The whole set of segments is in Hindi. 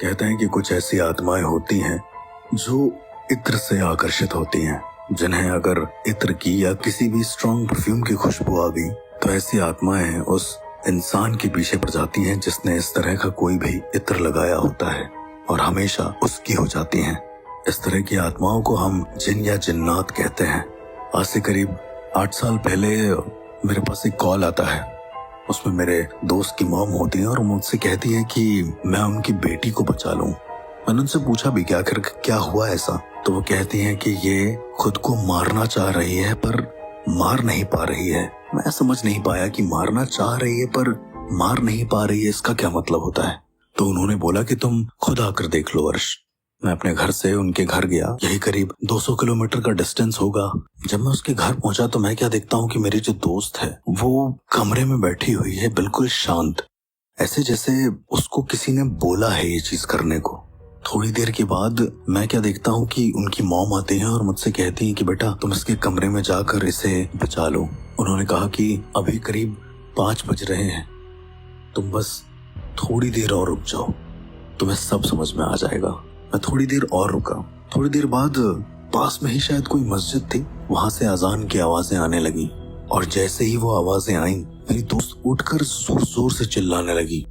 कहते हैं कि कुछ ऐसी आत्माएं होती हैं जो इत्र से आकर्षित होती हैं, जिन्हें अगर इत्र की या किसी भी स्ट्रॉन्ग परफ्यूम की खुशबू आ गई तो ऐसी आत्माएं उस इंसान के पीछे पड़ जाती हैं जिसने इस तरह का कोई भी इत्र लगाया होता है और हमेशा उसकी हो जाती हैं। इस तरह की आत्माओं को हम जिन या जिन्नात कहते हैं। आज से करीब 8 साल पहले मेरे पास एक कॉल आता है। उसमें मेरे दोस्त की मॉम होती है और मुझसे कहती है कि मैं उनकी बेटी को बचा लूं। मैंने उनसे पूछा भी कि आखिर क्या हुआ ऐसा, तो वो कहती हैं कि ये खुद को मारना चाह रही है पर मार नहीं पा रही है। मैं समझ नहीं पाया कि मारना चाह रही है पर मार नहीं पा रही है, इसका क्या मतलब होता है। तो उन्होंने बोला कि तुम खुद आकर देख लो अर्श। मैं अपने घर से उनके घर गया। यही करीब 200 किलोमीटर का डिस्टेंस होगा। जब मैं उसके घर पहुंचा तो मैं क्या देखता हूँ कि मेरी जो दोस्त है वो कमरे में बैठी हुई है, बिल्कुल शांत, ऐसे जैसे उसको किसी ने बोला है ये चीज करने को। थोड़ी देर के बाद मैं क्या देखता हूँ कि उनकी मॉम आती है और मुझसे कहती है कि बेटा तुम इसके कमरे में जाकर इसे बचा लो। उन्होंने कहा कि अभी करीब 5 बज रहे हैं, तुम बस थोड़ी देर और रुक जाओ, तुम्हें सब समझ में आ जाएगा। मैं थोड़ी देर और रुका। थोड़ी देर बाद पास में ही शायद कोई मस्जिद थी, वहां से अजान की आवाजें आने लगी और जैसे ही वो आवाजें आई मेरी दोस्त उठकर जोर जोर से चिल्लाने लगी।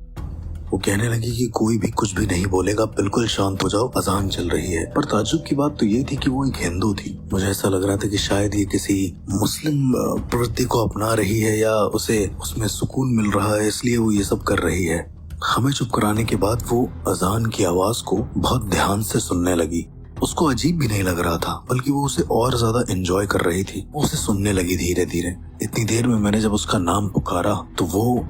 वो कहने लगी कि कोई भी कुछ भी नहीं बोलेगा, बिल्कुल शांत हो जाओ, अजान चल रही है। पर ताज्जुब की बात तो ये थी कि वो एक हिंदू थी। मुझे ऐसा लग रहा था कि शायद ये किसी मुस्लिम प्रवृत्ति को अपना रही है या उसे उसमें सुकून मिल रहा है, इसलिए वो ये सब कर रही है। हमें चुप कराने के बाद वो अजान की आवाज को बहुत ध्यान से सुनने लगी। उसको अजीब भी नहीं लग रहा था, बल्कि वो उसे और ज्यादा एंजॉय कर रही थी। वो उसे सुनने लगी धीरे धीरे। इतनी देर में मैंने जब उसका नाम पुकारा तो वो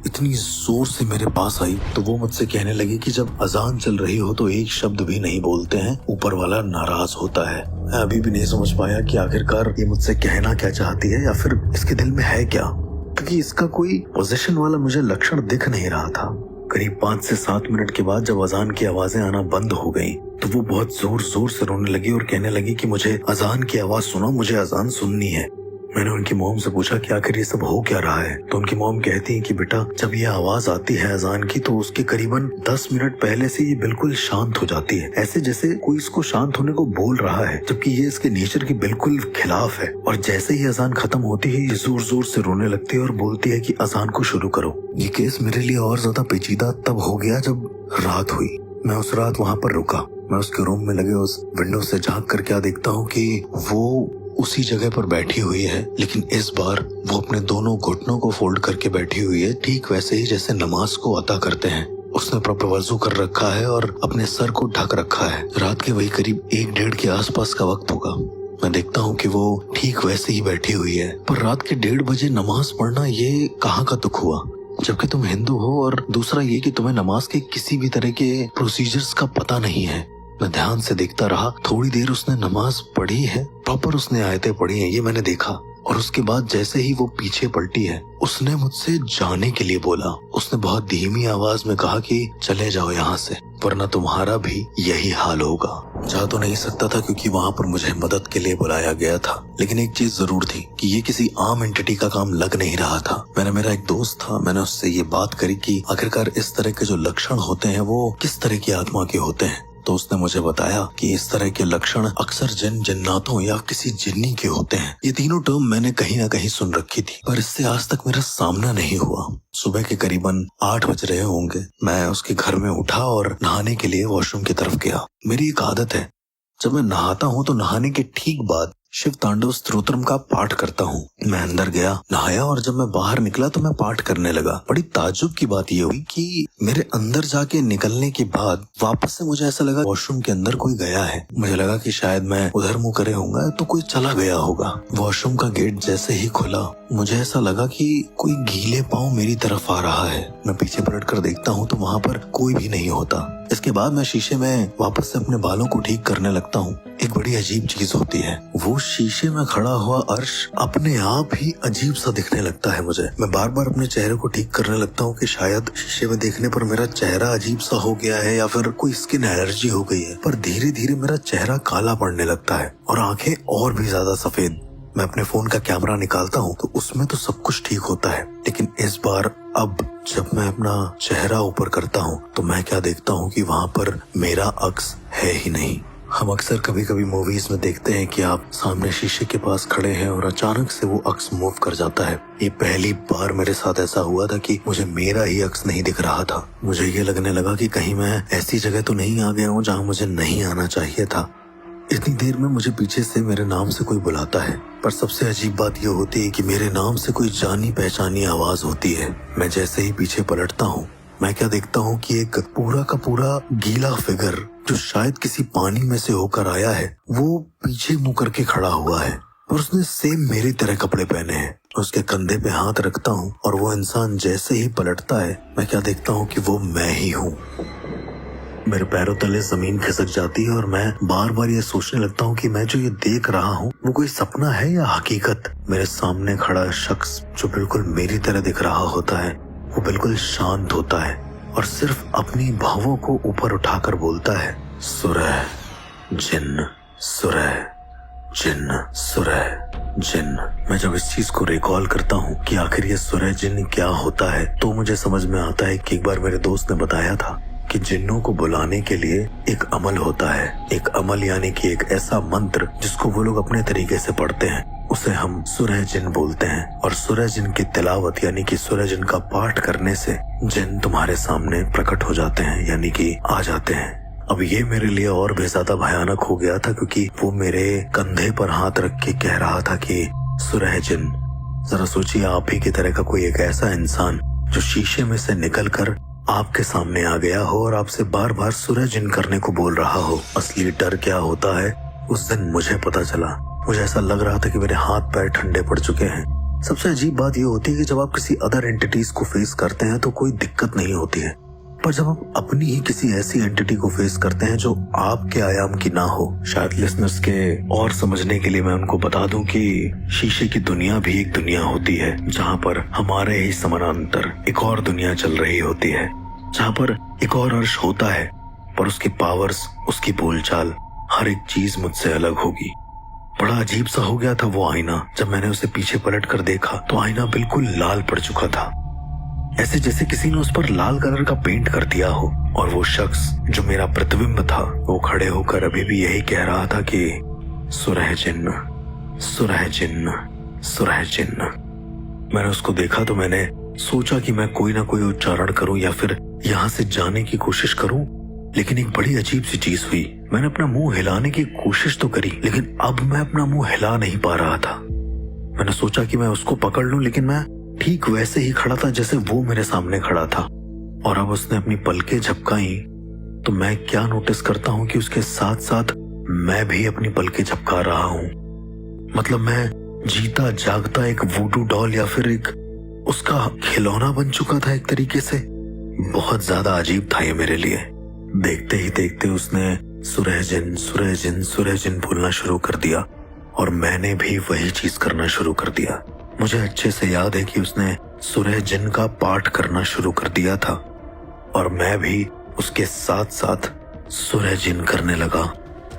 इतनी जोर से मेरे पास आई तो वो मुझसे कहने लगी कि जब अजान चल रही हो तो एक शब्द भी नहीं बोलते हैं, ऊपर वाला नाराज होता है। मैं अभी भी नहीं समझ पाया कि आखिरकार ये मुझसे कहना क्या चाहती है या फिर इसके दिल में है क्या, क्योंकि इसका कोई पोजीशन वाला मुझे लक्षण दिख नहीं रहा था। करीब 5 से 7 मिनट के बाद जब अजान की आवाजें आना बंद हो गई तो वो बहुत जोर जोर से रोने लगी और कहने लगी कि मुझे अजान की आवाज सुनो, मुझे अजान सुननी है। मैंने उनकी मॉम से पूछा कि आखिर ये सब हो क्या रहा है, तो उनकी मॉम कहती है कि बेटा जब ये आवाज आती है अजान की तो उसके करीबन 10 मिनट पहले से ये बिल्कुल शांत हो जाती है, ऐसे जैसे कोई इसको शांत होने को बोल रहा है, जबकि ये इसके नेचर के बिल्कुल खिलाफ है। और जैसे ही अजान खत्म होती है ये जोर जोर से रोने लगती है और बोलती है कि अजान को शुरू करो। ये केस मेरे लिए और ज्यादा पेचीदा तब हो गया जब रात हुई। मैं उस रात वहाँ पर रुका। मैं उसके रूम में लगे उस विंडो से झांक कर क्या देखता हूँ कि वो उसी जगह पर बैठी हुई है, लेकिन इस बार वो अपने दोनों घुटनों को फोल्ड करके बैठी हुई है, ठीक वैसे ही जैसे नमाज को अता करते हैं। उसने प्रॉपर वजू कर रखा है और अपने सर को ढक रखा है। रात के वही करीब 1-1:30 के आसपास का वक्त होगा। मैं देखता हूँ कि वो ठीक वैसे ही बैठी हुई है। पर रात के 1:30 बजे नमाज पढ़ना ये कहाँ का दुख हुआ, जबकि तुम हिंदू हो, और दूसरा ये कि तुम्हें नमाज के किसी भी तरह के प्रोसीजर्स का पता नहीं है। मैं ध्यान से देखता रहा। थोड़ी देर उसने नमाज पढ़ी है, प्रॉपर उसने आयतें पढ़ी हैं, ये मैंने देखा। और उसके बाद जैसे ही वो पीछे पलटी है उसने मुझसे जाने के लिए बोला। उसने बहुत धीमी आवाज में कहा कि चले जाओ यहाँ से, वरना तुम्हारा भी यही हाल होगा। जा तो नहीं सकता था क्योंकि वहाँ पर मुझे मदद के लिए बुलाया गया था, लेकिन एक चीज जरूर थी कि ये किसी आम एंटिटी का काम लग नहीं रहा था। मेरा एक दोस्त था, मैंने उससे ये बात करी कि आखिरकार इस तरह के जो लक्षण होते हैं वो किस तरह की आत्मा के होते हैं। तो उसने मुझे बताया कि इस तरह के लक्षण अक्सर जिन्नातों या किसी जिन्नी के होते हैं। ये तीनों टर्म मैंने कहीं ना कहीं सुन रखी थी, पर इससे आज तक मेरा सामना नहीं हुआ। सुबह के करीबन 8 बज रहे होंगे। मैं उसके घर में उठा और नहाने के लिए वॉशरूम की तरफ गया। मेरी एक आदत है, जब मैं नहाता हूँ तो नहाने के ठीक बाद शिव तांडव स्तोत्रम का पाठ करता हूँ। मैं अंदर गया, नहाया और जब मैं बाहर निकला तो मैं पाठ करने लगा। बड़ी ताज्जुब की बात ये हुई कि मेरे अंदर जाके निकलने के बाद वापस से मुझे ऐसा लगा वॉशरूम के अंदर कोई गया है। मुझे लगा कि शायद मैं उधर मुंह करे होऊंगा तो कोई चला गया होगा। वॉशरूम का गेट जैसे ही खुला मुझे ऐसा लगा कि कोई गीले पांव मेरी तरफ आ रहा है। मैं पीछे पलट कर देखता हूँ तो वहाँ पर कोई भी नहीं होता। इसके बाद मैं शीशे में वापस से अपने बालों को ठीक करने लगता हूँ। एक बड़ी अजीब चीज होती है, वो शीशे में खड़ा हुआ अर्श अपने आप ही अजीब सा दिखने लगता है मुझे। मैं बार बार अपने चेहरे को ठीक करने लगता हूँ कि शायद शीशे में देखने पर मेरा चेहरा अजीब सा हो गया है या फिर कोई स्किन एलर्जी हो गई है। पर धीरे धीरे मेरा चेहरा काला पड़ने लगता है और आंखें और भी ज्यादा सफेद। मैं अपने फोन का कैमरा निकालता हूँ तो उसमें तो सब कुछ ठीक होता है, लेकिन इस बार अब जब मैं अपना चेहरा ऊपर करता हूँ तो मैं क्या देखता हूँ कि वहाँ पर मेरा अक्स है ही नहीं। हम अक्सर कभी कभी मूवीज में देखते हैं कि आप सामने शीशे के पास खड़े हैं और अचानक से वो अक्स मूव कर जाता है। ये पहली बार मेरे साथ ऐसा हुआ था कि मुझे मेरा ही अक्स नहीं दिख रहा था। मुझे ये लगने लगा कि कहीं मैं ऐसी जगह तो नहीं आ गया हूँ जहाँ मुझे नहीं आना चाहिए था। इतनी देर में मुझे पीछे से मेरे नाम से कोई बुलाता है, पर सबसे अजीब बात यह होती है कि मेरे नाम से कोई जानी पहचानी आवाज होती है। मैं जैसे ही पीछे पलटता हूँ, मैं क्या देखता हूँ कि एक पूरा का पूरा गीला फिगर जो शायद किसी पानी में से होकर आया है, वो पीछे मुंह करके खड़ा हुआ है और उसने सेम मेरी तरह कपड़े पहने हैं। उसके कंधे पे हाथ रखता हूँ और वो इंसान जैसे ही पलटता है, मैं क्या देखता हूँ कि वो मैं ही हूँ। मेरे पैरों तले जमीन खिसक जाती है और मैं बार बार ये सोचने लगता हूँ कि मैं जो ये देख रहा हूँ वो कोई सपना है या हकीकत। मेरे सामने खड़ा शख्स जो बिल्कुल मेरी तरह दिख रहा होता है, वो बिल्कुल शांत होता है और सिर्फ अपनी भावों को ऊपर उठाकर बोलता है, सुरह जिन्न, सुरह जिन्न, सुरह जिन्न। मैं जब इस चीज को रिकॉल करता हूँ कि आखिर ये सुरह जिन्न क्या होता है, तो मुझे समझ में आता है कि एक बार मेरे दोस्त ने बताया था कि जिन्नों को बुलाने के लिए एक अमल होता है। एक अमल यानी कि एक ऐसा मंत्र जिसको वो लोग अपने तरीके से पढ़ते हैं, उसे हम सुरह जिन बोलते हैं। और सुरह जिन की तिलावत यानी कि सुरह जिन का पाठ करने से जिन तुम्हारे सामने प्रकट हो जाते हैं, यानी कि आ जाते हैं। अब ये मेरे लिए और भी ज्यादा भयानक हो गया था क्योंकि वो मेरे कंधे पर हाथ रख के कह रहा था कि सुरह जिन, जरा सोचिए आप ही की तरह का कोई एक ऐसा इंसान जो शीशे में से निकल कर आपके सामने आ गया हो और आपसे बार बार सुरह जिन करने को बोल रहा हो। असली डर क्या होता है उस दिन मुझे पता चला। मुझे ऐसा लग रहा था कि मेरे हाथ पैर ठंडे पड़ चुके हैं। सबसे अजीब बात यह होती है कि जब आप किसी अदर एंटिटीज को फेस करते हैं तो कोई दिक्कत नहीं होती है, पर जब आप अपनी ही किसी ऐसी एंटिटी को फेस करते हैं जो आपके आयाम की ना हो। शायद लिसनर्स के और समझने के लिए मैं उनको बता दूं कि शीशे की दुनिया भी एक दुनिया होती है जहां पर हमारे ही समानांतर एक और दुनिया चल रही होती है, जहां पर एक और अर्श होता है, पर उसकी पावर्स, उसकी बोलचाल, हर एक चीज मुझसे अलग होगी। बड़ा अजीब सा हो गया था वो आईना। जब मैंने उसे पीछे पलट कर देखा तो आईना बिल्कुल लाल पड़ चुका था, ऐसे जैसे किसी ने उस पर लाल कलर का पेंट कर दिया हो। और वो शख्स जो मेरा प्रतिबिंब था वो खड़े होकर अभी भी यही कह रहा था कि सुरह जिन्न, सुरह जिन्न, सुरह जिन्न। मैंने उसको देखा तो मैंने सोचा कि मैं कोई ना कोई उच्चारण करूं या फिर यहाँ से जाने की कोशिश करूं, लेकिन एक बड़ी अजीब सी चीज हुई। मैंने अपना मुंह हिलाने की कोशिश तो करी, लेकिन अब मैं अपना मुंह हिला नहीं पा रहा था। मैंने सोचा कि मैं उसको पकड़ लूं, लेकिन मैं ठीक वैसे ही खड़ा था जैसे वो मेरे सामने खड़ा था। और अब उसने अपनी पलकें झपकाई तो मैं क्या नोटिस करता हूँ कि उसके साथ साथ मैं भी अपनी पलकें झपका रहा हूँ। मतलब मैं जीता जागता एक वूडू डॉल या फिर एक उसका खिलौना बन चुका था एक तरीके से। बहुत ज्यादा अजीब था ये मेरे लिए। देखते ही देखते उसने सुरह जिन, सुरह जिन, सुरह जिन बोलना शुरू कर दिया और मैंने भी वही चीज करना शुरू कर दिया। मुझे अच्छे से याद है कि उसने सुरह जिन का पाठ करना शुरू कर दिया था और मैं भी उसके साथ साथ सुरह जिन करने लगा,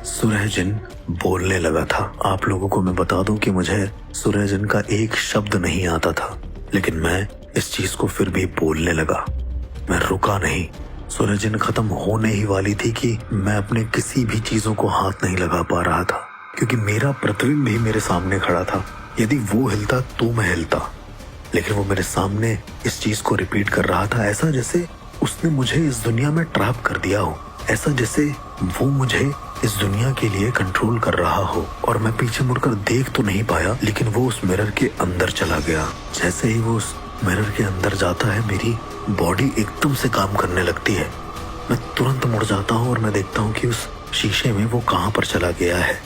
सुरह जिन बोलने लगा था। आप लोगों को मैं बता दूं कि मुझे सुरह जिन का एक शब्द नहीं आता था, लेकिन मैं इस चीज को फिर भी बोलने लगा। मैं रुका नहीं। सुरह जिन खत्म होने ही वाली थी कि मैं अपने किसी भी चीजों को हाथ नहीं लगा पा रहा था, क्योंकि मेरा प्रतिबिंब भी मेरे सामने खड़ा था। यदि वो हिलता तो मैं हिलता, लेकिन वो मेरे सामने इस चीज को रिपीट कर रहा था, ऐसा जैसे उसने मुझे इस दुनिया में ट्रैप कर दिया हो, ऐसा जैसे वो मुझे इस दुनिया के लिए कंट्रोल कर रहा हो। और मैं पीछे मुड़कर देख तो नहीं पाया, लेकिन वो उस मिरर के अंदर चला गया। जैसे ही वो उस मिरर के अंदर जाता है, मेरी बॉडी एकदम से काम करने लगती है। मैं तुरंत मुड़ जाता हूँ और मैं देखता हूँ कि उस शीशे में वो कहाँ पर चला गया है,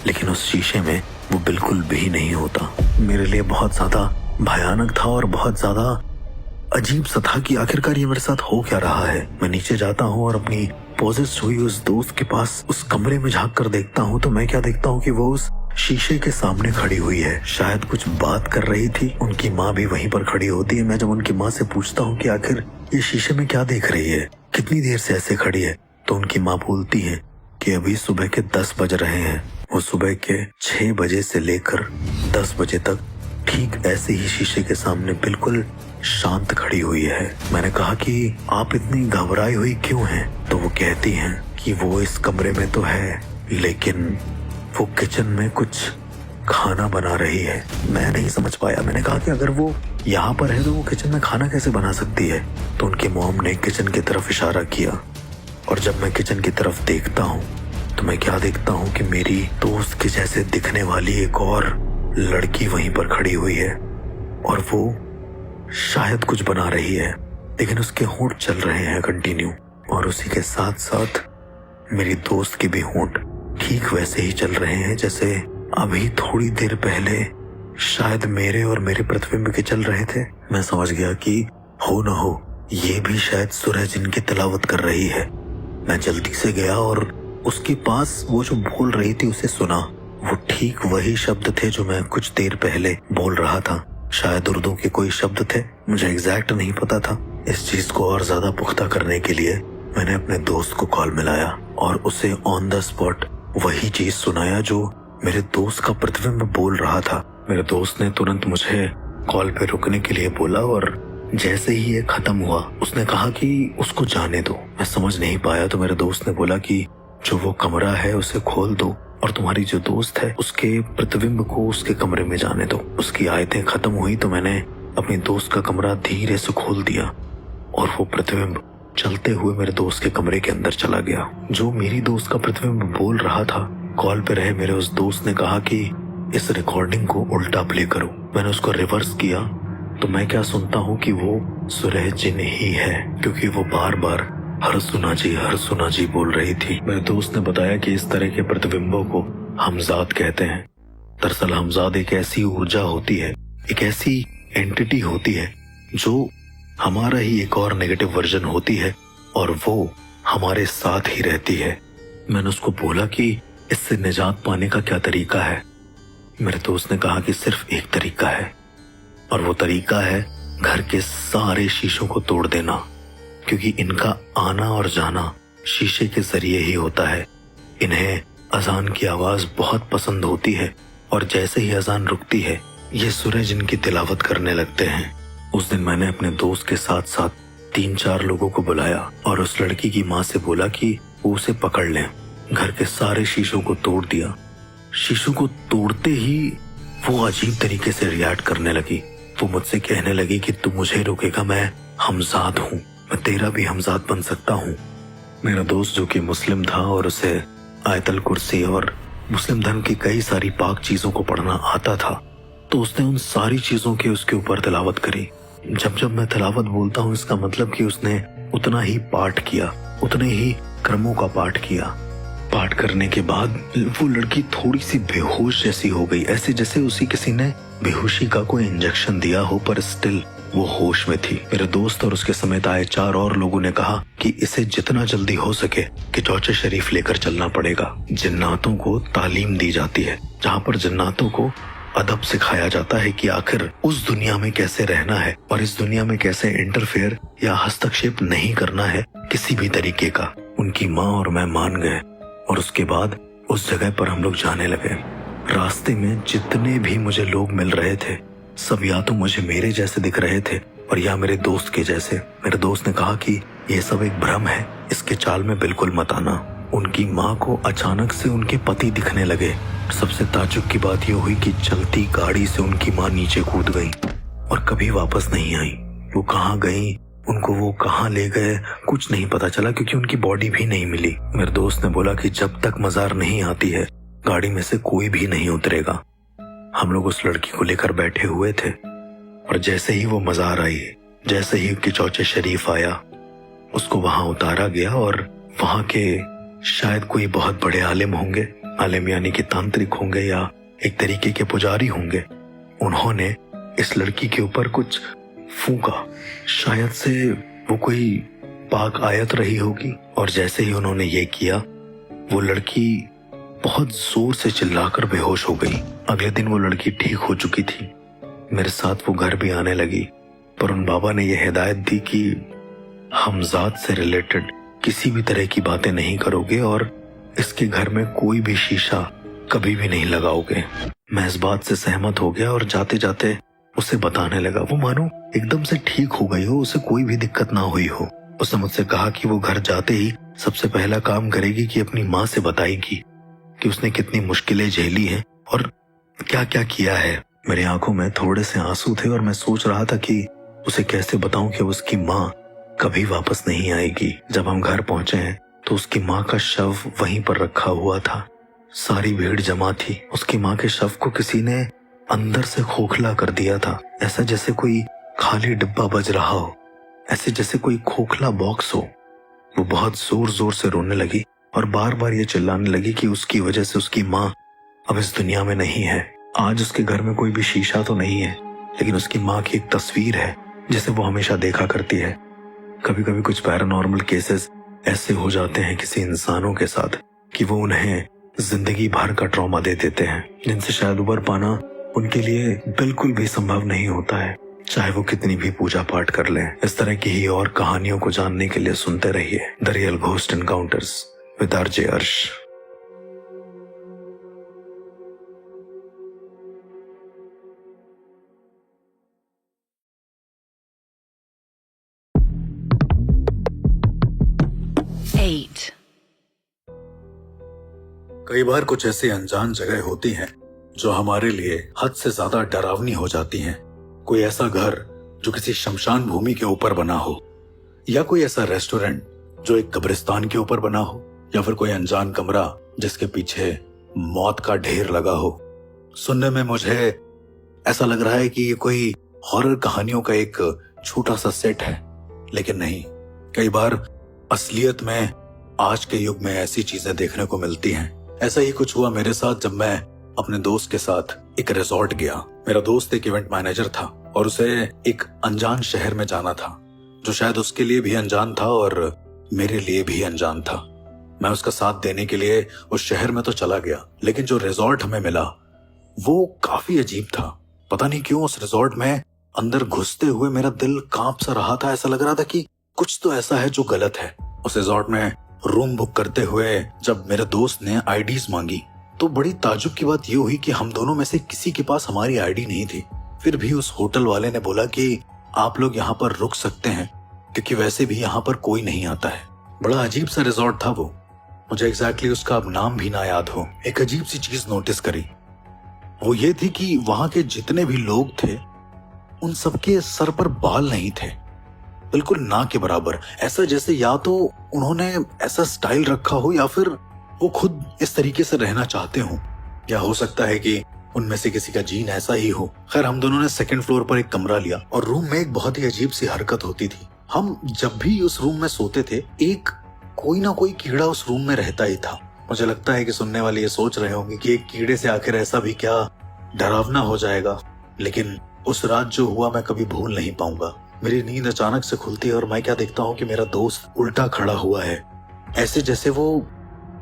लेकिन उस शीशे में वो बिल्कुल भी नहीं होता। मेरे लिए बहुत ज्यादा भयानक था और बहुत ज्यादा अजीब सा था कि आखिरकार ये मेरे साथ हो क्या रहा है। मैं नीचे जाता हूँ और अपनी पोजेस हुई उस दोस्त के पास उस कमरे में झांक कर देखता हूँ तो मैं क्या देखता हूँ कि वो उस शीशे के सामने खड़ी हुई है, शायद कुछ बात कर रही थी। उनकी माँ भी वहीं पर खड़ी होती है। मैं जब उनकी माँ से पूछता हूँ कि आखिर ये शीशे में क्या देख रही है, कितनी देर से ऐसे खड़ी है, तो उनकी माँ बोलती है कि अभी सुबह के 10 बज रहे हैं। वो सुबह के 6 बजे से लेकर 10 बजे तक ठीक ऐसे ही शीशे के सामने बिल्कुल शांत खड़ी हुई है। मैंने कहा कि आप इतनी घबराई हुई क्यों हैं? तो वो कहती हैं कि वो इस कमरे में तो है, लेकिन वो किचन में कुछ खाना बना रही है। मैं नहीं समझ पाया। मैंने कहा कि अगर वो यहाँ पर है तो वो किचन में खाना कैसे बना सकती है? तो उनकी मॉम ने किचन की तरफ इशारा किया, और जब मैं किचन की तरफ देखता हूँ तो मैं क्या देखता हूँ कि मेरी दोस्त के जैसे दिखने वाली एक और लड़की वहीं पर खड़ी हुई है, और वो शायद कुछ बना रही है, लेकिन उसके होंठ चल रहे हैं कंटिन्यू, और उसी के साथ साथ मेरी दोस्त के भी होंठ ठीक वैसे ही चल रहे हैं जैसे अभी थोड़ी देर पहले शायद मेरे और मेरे प्रतिबिंब के चल रहे थे। मैं समझ गया कि हो न हो ये भी शायद सूरज इनकी तिलावत कर रही है। मैं जल्दी से गया और उसके पास वो जो बोल रही थी उसे सुना। वो ठीक वही शब्द थे जो मैं कुछ देर पहले बोल रहा था। शायद उर्दू के कोई शब्द थे, मुझे एग्जैक्ट नहीं पता था। इस चीज को और ज्यादा पुख्ता करने के लिए मैंने अपने दोस्त को कॉल मिलाया और उसे ऑन द स्पॉट वही चीज सुनाया जो मेरे दोस्त का प्रतिबिंब बोल रहा था। मेरे दोस्त ने तुरंत मुझे कॉल पे रुकने के लिए बोला, और जैसे ही ये खत्म हुआ उसने कहा कि उसको जाने दो। मैं समझ नहीं पाया, तो मेरे दोस्त ने बोला कि जो वो कमरा है उसे खोल दो, और तुम्हारी जो दोस्त है उसके प्रतिबिंब को उसके कमरे में जाने दो। उसकी आयतें खत्म हुई तो मैंने अपनी दोस्त का कमरा धीरे से खोल दिया, और वो प्रतिबिंब चलते हुए मेरे दोस्त के कमरे के अंदर चला गया। जो मेरी दोस्त का प्रतिबिंब बोल रहा था, कॉल पे रहे मेरे उस दोस्त ने कहा कि इस रिकॉर्डिंग को उल्टा प्ले करो। मैंने उसको रिवर्स किया तो मैं क्या सुनता हूँ कि वो सुरह जिन ही है, क्योंकि वो बार बार हर सुना जी बोल रही थी। मेरे दोस्त ने बताया कि इस तरह के प्रतिबिंबों को हमजाद कहते हैं। दरअसल हमजाद एक ऐसी ऊर्जा होती है, एक ऐसी एंटिटी होती है जो हमारा ही एक और नेगेटिव वर्जन होती है, और वो हमारे साथ ही रहती है। मैंने उसको बोला कि इससे निजात पाने का क्या तरीका है? मेरे दोस्त ने कहा कि सिर्फ एक तरीका है, और वो तरीका है घर के सारे शीशों को तोड़ देना, क्योंकि इनका आना और जाना शीशे के जरिए ही होता है। इन्हें अजान की आवाज बहुत पसंद होती है, और जैसे ही अजान रुकती है ये सूरज इनकी तिलावत करने लगते हैं। उस दिन मैंने अपने दोस्त के साथ साथ 3-4 लोगों को बुलाया और उस लड़की की माँ से बोला कि वो उसे पकड़ लें। घर के सारे शीशों को तोड़ दिया। शीशों को तोड़ते ही वो अजीब तरीके से रिएक्ट करने लगी। वो मुझसे कहने लगी कि तू मुझे रोकेगा, मैं हमजाद हूँ, मैं तेरा भी हमजाद बन सकता हूँ। मेरा दोस्त जो कि मुस्लिम था और उसे आयतल कुर्सी और मुस्लिम धर्म की कई सारी पाक चीजों को पढ़ना आता था, तो उसने उन सारी चीजों की उसके ऊपर तिलावत करी। जब मैं तिलावत बोलता हूँ इसका मतलब कि उसने उतना ही पाठ किया, उतने ही क्रमों का पाठ किया। पाठ करने के बाद वो लड़की थोड़ी सी बेहोश जैसी हो गई, ऐसे जैसे उसी किसी ने बेहोशी का कोई इंजेक्शन दिया हो, पर स्टिल वो होश में थी। मेरे दोस्त और उसके समेत आए 4 और लोगों ने कहा कि इसे जितना जल्दी हो सके कि चौचे शरीफ लेकर चलना पड़ेगा। जिन्नातों को तालीम दी जाती है, जहाँ पर जिन्नातों को अदब सिखाया जाता है कि आखिर उस दुनिया में कैसे रहना है और इस दुनिया में कैसे इंटरफेयर या हस्तक्षेप नहीं करना है किसी भी तरीके का। उनकी माँ और मैं मान गए, और उसके बाद उस जगह पर हम लोग जाने लगे। रास्ते में जितने भी मुझे लोग मिल रहे थे सब या तो मुझे मेरे जैसे दिख रहे थे और या मेरे दोस्त के जैसे। मेरे दोस्त ने कहा कि ये सब एक भ्रम है, इसके चाल में बिल्कुल मत आना। उनकी माँ को अचानक से उनके पति दिखने लगे। सबसे ताज्जुब की बात यह हुई कि चलती गाड़ी से उनकी माँ नीचे कूद गई और कभी वापस नहीं आई। वो कहाँ गई, उनको वो कहाँ ले गए, कुछ नहीं पता चला, क्योंकि उनकी बॉडी भी नहीं मिली। मेरे दोस्त ने बोला कि जब तक मजार नहीं आती है गाड़ी में से कोई भी नहीं उतरेगा। हम लोग उस लड़की को लेकर बैठे हुए थे, और जैसे ही वो मजार आई, जैसे ही उसकी चौचे शरीफ आया, उसको वहां उतारा गया। और वहां के शायद कोई बहुत बड़े आलिम होंगे, आलिम यानी कि तांत्रिक होंगे या एक तरीके के पुजारी होंगे। उन्होंने इस लड़की के ऊपर कुछ फूंका, शायद से वो कोई पाक आयत रही होगी, और जैसे ही उन्होंने ये किया वो लड़की बहुत जोर से चिल्लाकर बेहोश हो गई। अगले दिन वो लड़की ठीक हो चुकी थी। मेरे साथ वो घर भी आने लगी, पर उन बाबा ने यह हिदायत दी कि हमजाद से रिलेटेड किसी भी तरह की बातें नहीं करोगे और इसके घर में कोई भी शीशा कभी भी नहीं लगाओगे। मैं इस बात से सहमत हो गया और जाते जाते उसे बताने लगा। वो मानो एकदम से ठीक हो गई हो, उसे कोई भी दिक्कत ना हुई हो। उसने मुझसे कहा कि वो घर जाते ही सबसे पहला काम करेगी कि अपनी माँ से बताएगी कि उसने कितनी मुश्किलें झेली हैं और क्या क्या किया है। मेरी आंखों में थोड़े से आंसू थे और मैं सोच रहा था कि उसे कैसे बताऊं कि उसकी माँ कभी वापस नहीं आएगी। जब हम घर पहुंचे हैं तो उसकी माँ का शव वहीं पर रखा हुआ था। सारी भीड़ जमा थी। उसकी माँ के शव को किसी ने अंदर से खोखला कर दिया था, ऐसा जैसे कोई खाली डिब्बा बज रहा हो, ऐसे जैसे कोई खोखला बॉक्स हो। वो बहुत जोर जोर से रोने लगी और बार बार ये चिल्लाने लगी कि उसकी वजह से उसकी माँ अब इस दुनिया में नहीं है। आज उसके घर में कोई भी शीशा तो नहीं है, लेकिन उसकी माँ की एक तस्वीर है जिसे वो हमेशा देखा करती है। कभी कभी कुछ पैरानॉर्मल केसेस ऐसे हो जाते हैं किसी इंसानों के साथ कि वो उन्हें जिंदगी भर का ट्रॉमा दे देते हैं, जिनसे शायद उबर पाना उनके लिए बिल्कुल भी संभव नहीं होता है, चाहे वो कितनी भी पूजा पाठ कर लें। इस तरह की ही और कहानियों को जानने के लिए सुनते रहिए the real ghost encounters with RJ अर्श। कई बार कुछ ऐसी अनजान जगह होती हैं जो हमारे लिए हद से ज्यादा डरावनी हो जाती हैं। कोई ऐसा घर जो किसी शमशान भूमि के ऊपर बना हो, या कोई ऐसा रेस्टोरेंट जो एक कब्रिस्तान के ऊपर बना हो, या फिर कोई अनजान कमरा जिसके पीछे मौत का ढेर लगा हो। सुनने में मुझे ऐसा लग रहा है कि ये कोई हॉरर कहानियों का एक छोटा सा सेट है, लेकिन नहीं। कई बार असलियत में आज के युग में ऐसी चीजें देखने को मिलती हैं। ऐसा ही कुछ हुआ मेरे साथ जब मैं अपने दोस्त के साथ एक रिजॉर्ट गया। मेरा दोस्त एक इवेंट मैनेजर था और उसे एक अनजान शहर में जाना था, जो शायद उसके लिए भी अनजान था और मेरे लिए भी अनजान था। मैं उसका साथ देने के लिए उस शहर में तो चला गया, लेकिन जो रिजॉर्ट हमें मिला वो काफी अजीब था। पता नहीं क्यों उस रिजॉर्ट में अंदर घुसते हुए मेरा दिल कांप सा रहा था। ऐसा लग रहा था कि कुछ तो ऐसा है जो गलत है। उस रिजॉर्ट में रूम बुक करते हुए जब मेरे दोस्त ने आईडीज मांगी तो बड़ी ताजुब की बात ये हुई कि हम दोनों में से किसी के पास हमारी आईडी नहीं थी। फिर भी उस होटल वाले ने बोला कि आप लोग यहाँ पर रुक सकते हैं क्योंकि वैसे भी यहाँ पर कोई नहीं आता है। बड़ा अजीब सा रिजॉर्ट था वो। मुझे एग्जैक्टली उसका अब नाम भी ना याद हो। एक अजीब सी चीज नोटिस करी, वो ये थी कि वहां के जितने भी लोग थे उन सबके सर पर बाल नहीं थे, बिल्कुल ना के बराबर। ऐसा जैसे या तो उन्होंने ऐसा स्टाइल रखा हो या फिर वो खुद इस तरीके से रहना चाहते हो, या हो सकता है कि उनमें से किसी का जीन ऐसा ही हो। खैर, हम दोनों ने सेकंड फ्लोर पर एक कमरा लिया और रूम में एक बहुत ही अजीब सी हरकत होती थी। हम जब भी उस रूम में सोते थे एक कोई ना कोई कीड़ा उस रूम में रहता ही था। मुझे लगता है कि सुनने वाले ये सोच रहे होंगे कि एक कीड़े से आखिर ऐसा भी क्या डरावना हो जाएगा, लेकिन उस रात जो हुआ मैं कभी भूल नहीं पाऊंगा। मेरी नींद अचानक से खुलती है और मैं क्या देखता हूँ कि मेरा दोस्त उल्टा खड़ा हुआ है, ऐसे जैसे वो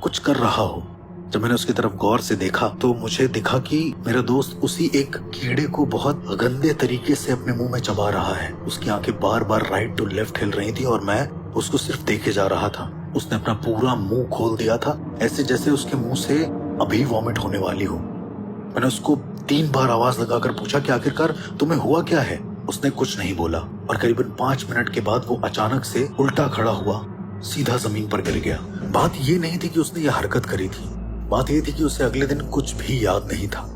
कुछ कर रहा हो। जब मैंने उसकी तरफ गौर से देखा तो मुझे दिखा कि मेरा दोस्त उसी एक कीड़े को बहुत गंदे तरीके से अपने मुंह में चबा रहा है। उसकी आंखें बार बार राइट टू लेफ्ट हिल रही थी और मैं उसको सिर्फ देखे जा रहा था। उसने अपना पूरा मुंह खोल दिया था, ऐसे जैसे उसके मुंह से अभी वॉमिट होने वाली हो। मैंने उसको 3 बार आवाज लगाकर पूछा कि आखिरकार तुम्हें हुआ क्या है। उसने कुछ नहीं बोला और करीबन 5 मिनट के बाद वो अचानक से उल्टा खड़ा हुआ सीधा जमीन पर गिर गया। बात ये नहीं थी कि उसने ये हरकत करी थी, बात ये थी कि उसे अगले दिन कुछ भी याद नहीं था।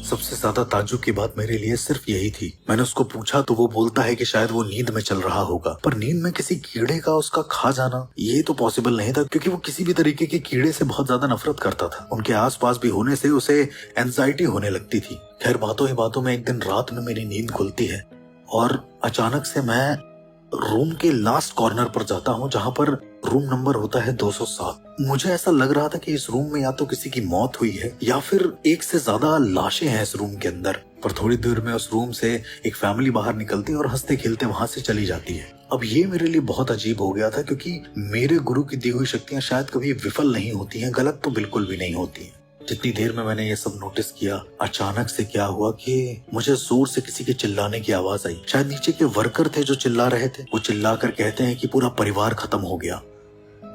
सबसे ज्यादा ताज्जुब की बात मेरे लिए सिर्फ यही थी। मैंने उसको पूछा तो वो बोलता है कि शायद वो नींद में चल रहा होगा, पर नींद में किसी कीड़े का उसका खा जाना ये तो पॉसिबल नहीं था, क्योंकि वो किसी भी तरीके के कीड़े से बहुत ज्यादा नफरत करता था। उनके आसपास भी होने से उसे एंजाइटी होने लगती थी। खैर, बातों ही बातों में एक दिन रात में मेरी नींद खुलती है और अचानक से मैं रूम के लास्ट कॉर्नर पर जाता हूँ जहाँ पर रूम नंबर होता है 207। मुझे ऐसा लग रहा था कि इस रूम में या तो किसी की मौत हुई है या फिर एक से ज्यादा लाशें हैं इस रूम के अंदर। पर थोड़ी देर में उस रूम से एक फैमिली बाहर निकलती है और हंसते खेलते वहां से चली जाती है। अब ये मेरे लिए बहुत अजीब हो गया था, क्योंकि मेरे गुरु की दी हुई शक्तियां शायद कभी विफल नहीं होती हैं, गलत तो बिल्कुल भी नहीं होती हैं। जितनी देर में मैंने ये सब नोटिस किया, अचानक से क्या हुआ कि मुझे जोर से किसी के चिल्लाने की आवाज आई। शायद नीचे के वर्कर थे जो चिल्ला रहे थे। वो चिल्लाकर कहते हैं कि पूरा परिवार खत्म हो गया।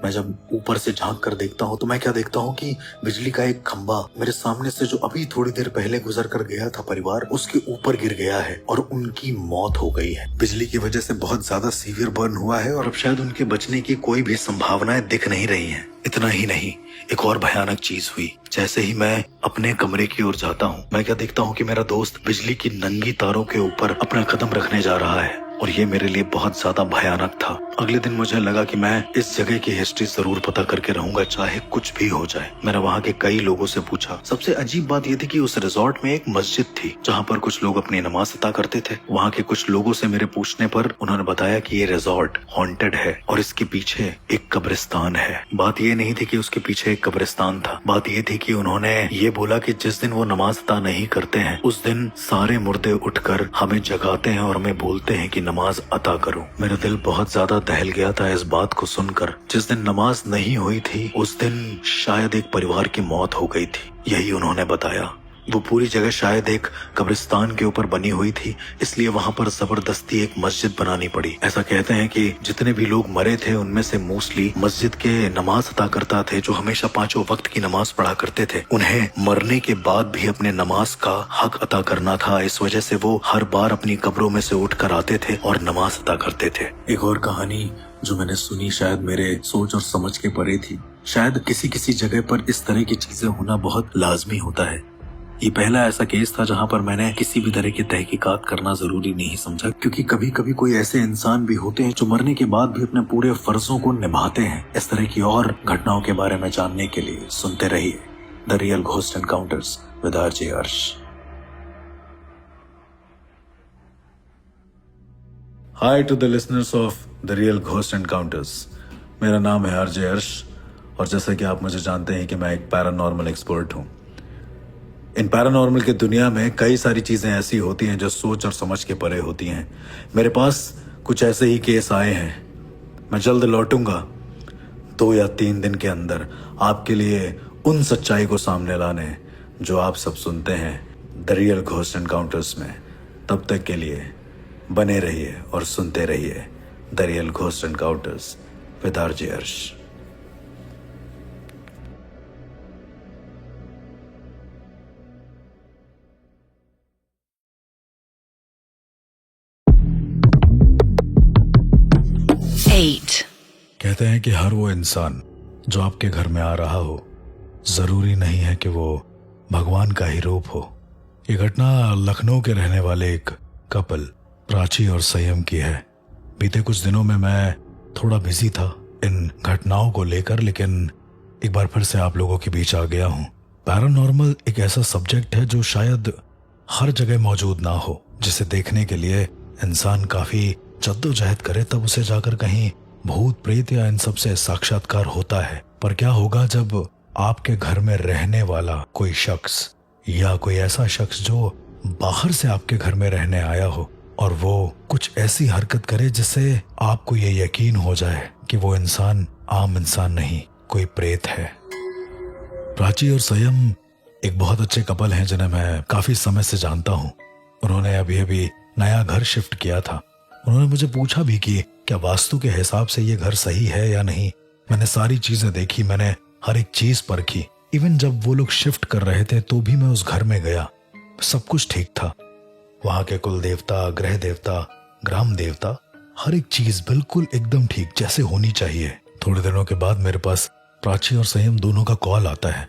मैं जब ऊपर से झांक कर देखता हूँ तो मैं क्या देखता हूँ कि बिजली का एक खंभा मेरे सामने से जो अभी थोड़ी देर पहले गुजर कर गया था परिवार, उसके ऊपर गिर गया है और उनकी मौत हो गई है। बिजली की वजह से बहुत ज्यादा सीवियर बर्न हुआ है और अब शायद उनके बचने की कोई भी संभावनाएं दिख नहीं रही हैं। इतना ही नहीं, एक और भयानक चीज हुई। जैसे ही मैं अपने कमरे की ओर जाता हूँ, मैं क्या देखता हूँ कि मेरा दोस्त बिजली की नंगी तारों के ऊपर अपना कदम रखने जा रहा है और ये मेरे लिए बहुत ज्यादा भयानक था। अगले दिन मुझे लगा कि मैं इस जगह की हिस्ट्री जरूर पता करके रहूंगा, चाहे कुछ भी हो जाए। मैंने वहाँ के कई लोगों से पूछा। सबसे अजीब बात यह थी कि उस रिजॉर्ट में एक मस्जिद थी जहाँ पर कुछ लोग अपनी नमाज अता करते थे। वहाँ के कुछ लोगों से मेरे पूछने पर उन्होंने बताया कि ये रिजॉर्ट हॉन्टेड है और इसके पीछे एक कब्रिस्तान है। बात ये नहीं थी कि उसके पीछे एक कब्रिस्तान था, बात ये थी कि उन्होंने ये बोला कि जिस दिन वो नमाज अता नहीं करते हैं उस दिन सारे मुर्दे उठकर हमें जगाते हैं और हमें बोलते हैं कि नमाज अता करो। मेरा दिल बहुत ज्यादा दहल गया था इस बात को सुनकर। जिस दिन नमाज नहीं हुई थी उस दिन शायद एक परिवार की मौत हो गई थी, यही उन्होंने बताया। वो पूरी जगह शायद एक कब्रिस्तान के ऊपर बनी हुई थी, इसलिए वहाँ पर जबरदस्ती एक मस्जिद बनानी पड़ी। ऐसा कहते हैं कि जितने भी लोग मरे थे उनमें से मोस्टली मस्जिद के नमाज अता करता थे, जो हमेशा 5 वक्त की नमाज पढ़ा करते थे। उन्हें मरने के बाद भी अपने नमाज का हक अता करना था, इस वजह से वो हर बार अपनी कब्रों में से उठ कर आते थे और नमाज अता करते थे। एक और कहानी जो मैंने सुनी शायद मेरे सोच और समझ के परे थी। शायद किसी किसी जगह पर इस तरह की चीजें होना बहुत लाजमी होता है। ये पहला ऐसा केस था जहां पर मैंने किसी भी तरह की तहकीकात करना जरूरी नहीं समझा, क्योंकि कभी कभी कोई ऐसे इंसान भी होते हैं जो मरने के बाद भी अपने पूरे फर्जों को निभाते हैं। इस तरह की और घटनाओं के बारे में जानने के लिए सुनते रहिए the real ghost encounters with RJ Arsh. Hi to the listeners of the real ghost encounters. मेरा नाम है आरजे अर्श और जैसा कि आप मुझे जानते हैं कि मैं एक पैरानॉर्मल एक्सपर्ट हूँ। इन पैरानॉर्मल की दुनिया में कई सारी चीजें ऐसी होती हैं जो सोच और समझ के परे होती हैं। मेरे पास कुछ ऐसे ही केस आए हैं। मैं जल्द लौटूंगा 2 या 3 दिन के अंदर आपके लिए उन सच्चाई को सामने लाने जो आप सब सुनते हैं द रियल घोस्ट एनकाउंटर्स में। तब तक के लिए बने रहिए और सुनते रहिए the real ghost encounters with RJ अर्श। कहते हैं कि हर वो इंसान जो आपके घर में आ रहा हो जरूरी नहीं है कि वो भगवान का ही रूप हो। ये घटना लखनऊ के रहने वाले एक कपल प्राची और संयम की है। बीते कुछ दिनों में मैं थोड़ा बिजी था इन घटनाओं को लेकर, लेकिन एक बार फिर से आप लोगों के बीच आ गया हूँ। पैरानॉर्मल एक ऐसा सब्जेक्ट है जो शायद हर जगह मौजूद ना हो, जिसे देखने के लिए इंसान काफी जद्दोजहद करे तब उसे जाकर कहीं भूत प्रेत या इन सब से साक्षात्कार होता है। पर क्या होगा जब आपके घर में रहने वाला कोई शख्स या कोई ऐसा शख्स जो बाहर से आपके घर में रहने आया हो और वो कुछ ऐसी हरकत करे जिससे आपको ये यकीन हो जाए कि वो इंसान आम इंसान नहीं, कोई प्रेत है। प्राची और संयम एक बहुत अच्छे कपल हैं जिन्हें मैं काफी समय से जानता हूँ। उन्होंने अभी अभी नया घर शिफ्ट किया था। उन्होंने मुझे पूछा भी कि क्या वास्तु के हिसाब से ये घर सही है या नहीं। मैंने सारी चीजें देखी, मैंने हर एक चीज परखी। इवन जब वो लोग शिफ्ट कर रहे थे तो भी मैं उस घर में गया, सब कुछ ठीक था। वहां के कुल देवता, ग्रह देवता, ग्राम देवता, हर एक चीज बिल्कुल एकदम ठीक जैसे होनी चाहिए। थोड़े दिनों के बाद मेरे पास प्राची और संयम दोनों का कॉल आता है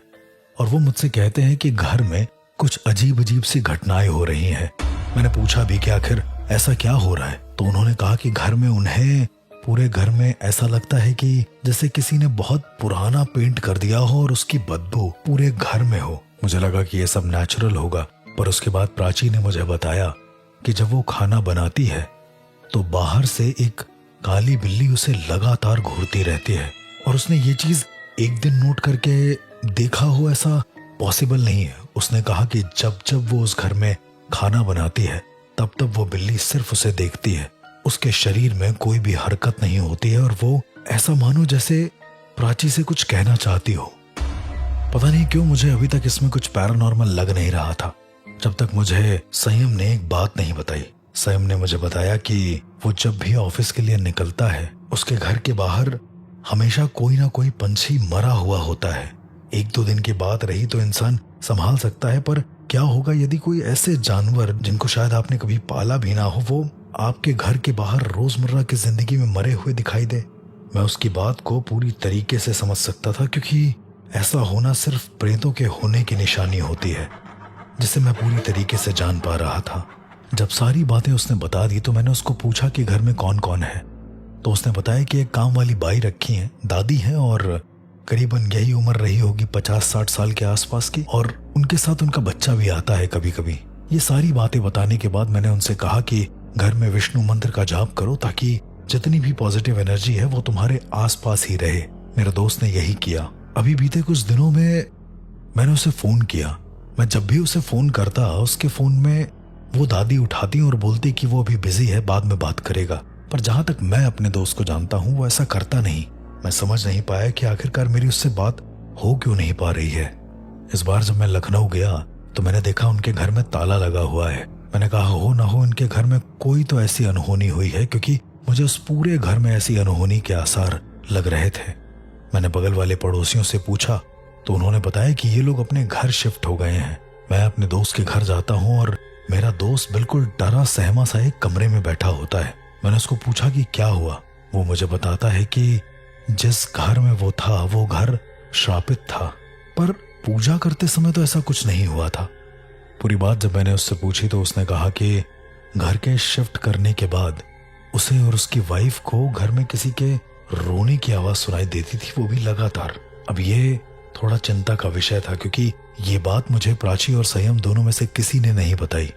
और वो मुझसे कहते हैं कि घर में कुछ अजीब अजीब सी घटनाएं हो रही हैं। मैंने पूछा भी कि आखिर ऐसा क्या हो रहा है, तो उन्होंने कहा कि घर में उन्हें पूरे घर में ऐसा लगता है कि जैसे किसी ने बहुत पुराना पेंट कर दिया हो और उसकी बदबू पूरे घर में हो। मुझे लगा कि ये सब नेचुरल होगा, पर उसके बाद प्राची ने मुझे बताया कि जब वो खाना बनाती है तो बाहर से एक काली बिल्ली उसे लगातार घूरती रहती है और उसने ये चीज एक दिन नोट करके देखा हो ऐसा पॉसिबल नहीं है। उसने कहा कि जब जब वो उस घर में खाना बनाती है तब तब वो बिल्ली सिर्फ उसे देखती है, उसके शरीर में कोई भी हरकत नहीं होती है और वो ऐसा मानो जैसे प्राची से कुछ कहना चाहती हो। पता नहीं क्यों मुझे अभी तक इसमें कुछ पैरानॉर्मल लग नहीं रहा था जब तक मुझे संयम ने एक बात नहीं बताई। संयम ने मुझे बताया कि वो जब भी ऑफिस के लिए निकलता है उसके घर के बाहर हमेशा कोई ना कोई पंछी मरा हुआ होता है। एक दो दिन की बात रही तो इंसान संभाल सकता है, पर क्या होगा यदि कोई ऐसे जानवर जिनको शायद आपने कभी पाला भी ना हो, वो आपके घर के बाहर रोजमर्रा की जिंदगी में मरे हुए दिखाई दे। मैं उसकी बात को पूरी तरीके से समझ सकता था, क्योंकि ऐसा होना सिर्फ प्रेतों के होने की निशानी होती है, जिसे मैं पूरी तरीके से जान पा रहा था। जब सारी बातें उसने बता दी तो मैंने उसको पूछा कि घर में कौन कौन है। तो उसने बताया कि एक काम वाली बाई रखी है, दादी है, और करीबन यही उम्र रही होगी 50-60 साल के आसपास की, और उनके साथ उनका बच्चा भी आता है कभी कभी। ये सारी बातें बताने के बाद मैंने उनसे कहा कि घर में विष्णु मंत्र का जाप करो, ताकि जितनी भी पॉजिटिव एनर्जी है वो तुम्हारे आसपास ही रहे। मेरे दोस्त ने यही किया। अभी बीते कुछ दिनों में मैंने उसे फोन किया। मैं जब भी उसे फोन करता, उसके फोन में वो दादी उठाती और बोलती कि वो अभी बिजी है, बाद में बात करेगा। पर जहां तक मैं अपने दोस्त को जानता हूं, वो ऐसा करता नहीं। मैं समझ नहीं पाया कि आखिरकार मेरी उससे बात हो क्यों नहीं पा रही है। इस बार जब मैं लखनऊ गया तो मैंने देखा उनके घर में ताला लगा हुआ है। मैंने कहा हो ना हो इनके घर में कोई तो ऐसी अनहोनी हुई है, क्योंकि मुझे उस पूरे घर में ऐसी अनहोनी के आसार लग रहे थे। मैंने बगल वाले पड़ोसियों से पूछा तो उन्होंने बताया कि ये लोग अपने घर शिफ्ट हो गए हैं। मैं अपने दोस्त के घर जाता हूँ और मेरा दोस्त बिल्कुल डरा सहमा सा एक कमरे में बैठा होता है। मैंने उसको पूछा कि क्या हुआ। वो मुझे बताता है कि जिस घर में वो था वो घर श्रापित था, पर पूजा करते समय तो ऐसा कुछ नहीं हुआ था। पूरी बात जब मैंने उससे पूछी तो उसने कहा कि घर के शिफ्ट करने के बाद उसे और उसकी वाइफ को घर में किसी के रोने की आवाज सुनाई देती थी, वो भी लगातार। अब ये थोड़ा चिंता का विषय था, क्योंकि ये बात मुझे प्राची और संयम दोनों में से किसी ने नहीं बताई।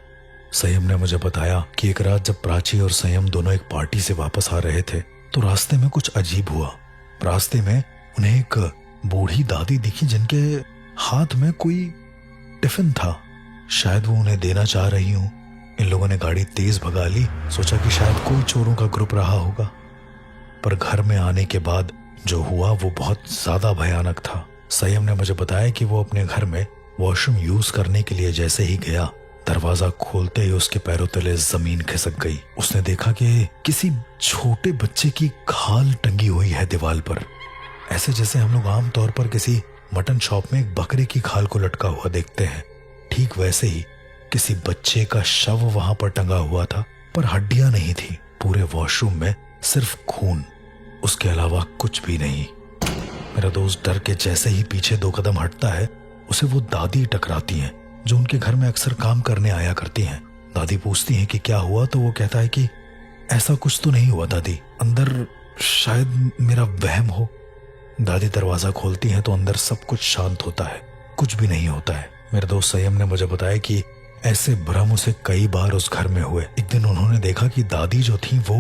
संयम ने मुझे बताया कि एक रात जब प्राची और संयम दोनों एक पार्टी से वापस आ रहे थे तो रास्ते में कुछ अजीब हुआ। रास्ते में उन्हें एक बूढ़ी दादी दिखी जिनके हाथ में कोई टिफिन था। शायद वो उन्हें देना चाह रही हूँ। इन लोगों ने गाड़ी तेज भगा ली, सोचा कि शायद कोई चोरों का ग्रुप रहा होगा। पर घर में आने के बाद जो हुआ वो बहुत ज्यादा भयानक था। संयम ने मुझे बताया कि वो अपने घर में वॉशरूम यूज करने के लिए जैसे ही गया, दरवाजा खोलते ही उसके पैरों तले जमीन खिसक गई। उसने देखा कि किसी छोटे बच्चे की खाल टंगी हुई है दीवार पर, ऐसे जैसे हम लोग आमतौर पर किसी मटन शॉप में एक बकरे की खाल को लटका हुआ देखते हैं। ठीक वैसे ही किसी बच्चे का शव वहां पर टंगा हुआ था, पर हड्डियां नहीं थी। पूरे वॉशरूम में सिर्फ खून, उसके अलावा कुछ भी नहीं। मेरा दोस्त डर के जैसे ही पीछे 2 कदम हटता है, उसे वो दादी टकराती हैं जो उनके घर में अक्सर काम करने आया करती हैं। दादी पूछती हैं कि क्या हुआ, तो वो कहता है कि ऐसा कुछ तो नहीं हुआ दादी, अंदर शायद मेरा वहम हो। दादी दरवाजा खोलती हैं तो अंदर सब कुछ शांत होता है, कुछ भी नहीं होता है। मेरे दोस्त संयम ने मुझे बताया कि ऐसे भ्रम उसे कई बार उस घर में हुए। एक दिन उन्होंने देखा कि दादी जो थी वो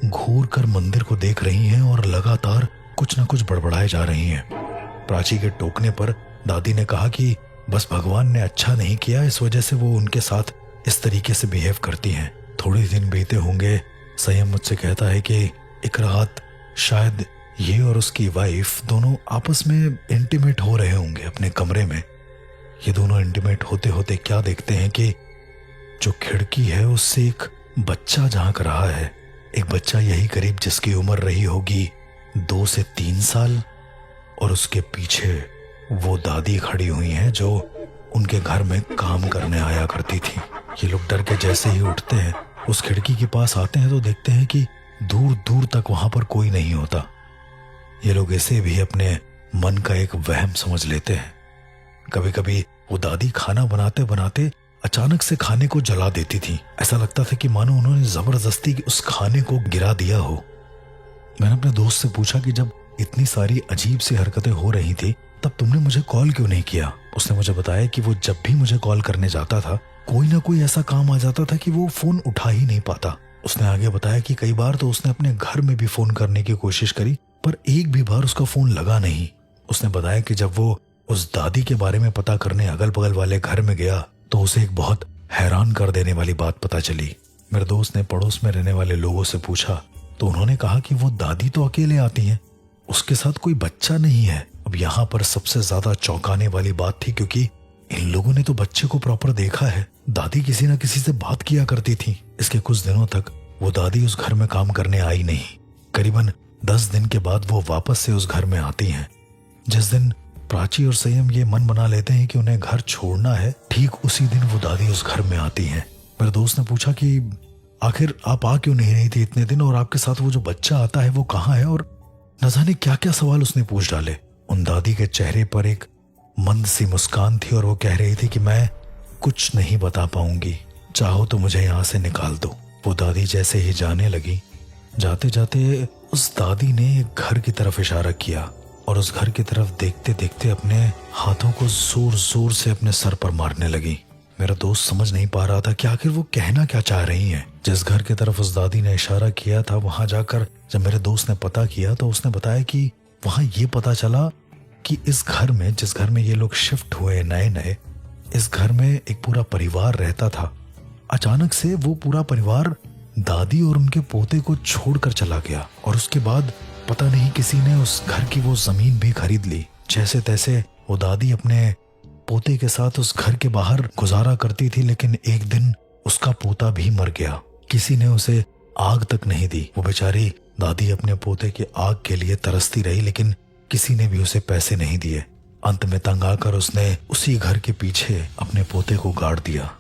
घूर कर मंदिर को देख रही हैं और लगातार कुछ न कुछ बड़बड़ाए जा रही हैं। प्राची के टोकने पर दादी ने कहा कि बस भगवान ने अच्छा नहीं किया, इस वजह से वो उनके साथ इस तरीके से बिहेव करती हैं। थोड़े दिन बीते होंगे, संयम मुझसे कहता है कि एक रात शायद ये और उसकी वाइफ दोनों आपस में इंटीमेट हो रहे होंगे अपने कमरे में। ये दोनों इंटीमेट होते होते क्या देखते हैं कि जो खिड़की है उससे एक बच्चा झांक रहा है। एक बच्चा यही करीब जिसकी उम्र रही होगी 2 से 3 साल, और उसके पीछे वो दादी खड़ी हुई हैं जो उनके घर में काम करने आया करती थी। ये लोग डर के जैसे ही उठते हैं, उस खिड़की के पास आते हैं तो देखते हैं कि दूर दूर तक वहां पर कोई नहीं होता। ये लोग इसे भी अपने मन का एक वहम समझ लेते हैं। कभी कभी वो दादी खाना बनाते बनाते अचानक से खाने को जला देती थी। ऐसा लगता था कि मानो उन्होंने जबरदस्ती उस खाने को गिरा दिया हो। मैंने अपने दोस्त से पूछा कि जब इतनी सारी अजीब सी हरकतें हो रही थी तब तुमने मुझे कॉल क्यों नहीं किया। उसने मुझे बताया कि वो जब भी मुझे कॉल करने जाता था कोई ना कोई ऐसा काम आ जाता था कि वो फोन उठा ही नहीं पाता। उसने आगे बताया कि कई बार तो उसने अपने घर में भी फोन करने की कोशिश करी, पर एक भी बार उसका फोन लगा नहीं। उसने बताया कि जब वो उस दादी के बारे में पता करने अगल बगल वाले घर में गया तो उसे एक बहुत हैरान कर देने वाली बात पता चली। मेरे दोस्त ने पड़ोस में रहने वाले लोगों से पूछा तो उन्होंने कहा कि वो दादी तो अकेले आती हैं, उसके साथ कोई बच्चा नहीं है। अब यहाँ पर सबसे ज्यादा चौंकाने वाली बात थी, क्योंकि इन लोगों ने तो बच्चे को प्रॉपर देखा है। दादी किसी न किसी से बात किया करती थी। इसके कुछ दिनों तक वो दादी उस घर में काम करने आई नहीं। करीबन 10 दिन के बाद वो वापस से उस घर में आती हैं। जिस दिन प्राची और संयम ये मन बना लेते हैं कि उन्हें घर छोड़ना है, ठीक उसी दिन वो दादी उस घर में आती हैं। मेरे दोस्त ने पूछा कि आखिर आप आ क्यों नहीं रही थी इतने दिन, और आपके साथ वो जो बच्चा आता है वो कहाँ है, और न जाने क्या क्या सवाल उसने पूछ डाले। उन दादी के चेहरे पर एक मंद सी मुस्कान थी और वो कह रही थी कि मैं कुछ नहीं बता पाऊंगी, चाहो तो मुझे यहाँ से निकाल दो। वो दादी जैसे ही जाने लगी, जाते जाते उस दादी ने एक घर की तरफ इशारा किया और उस घर की तरफ देखते देखते अपने हाथों को जोर जोर से अपने सर पर मारने लगी। मेरा दोस्त समझ नहीं पा रहा था कि आखिर वो कहना क्या चाह रही हैं। जिस घर की तरफ उस दादी ने इशारा किया था, वहां जाकर जब मेरे दोस्त ने पता किया तो उसने बताया कि वहां ये पता चला कि इस घर में, जिस घर में ये लोग शिफ्ट हुए नए नए, इस घर में एक पूरा परिवार रहता था। अचानक से वो पूरा परिवार दादी और उनके पोते को छोड़कर चला गया और उसके बाद पता नहीं किसी ने उस घर की वो जमीन भी खरीद ली। जैसे तैसे वो दादी अपने पोते के साथ उस घर के बाहर गुजारा करती थी, लेकिन एक दिन उसका पोता भी मर गया। किसी ने उसे आग तक नहीं दी। वो बेचारी दादी अपने पोते की आग के लिए तरसती रही, लेकिन किसी ने भी उसे पैसे नहीं दिए। अंत में तंग आकर उसने उसी घर के पीछे अपने पोते को गाड़ दिया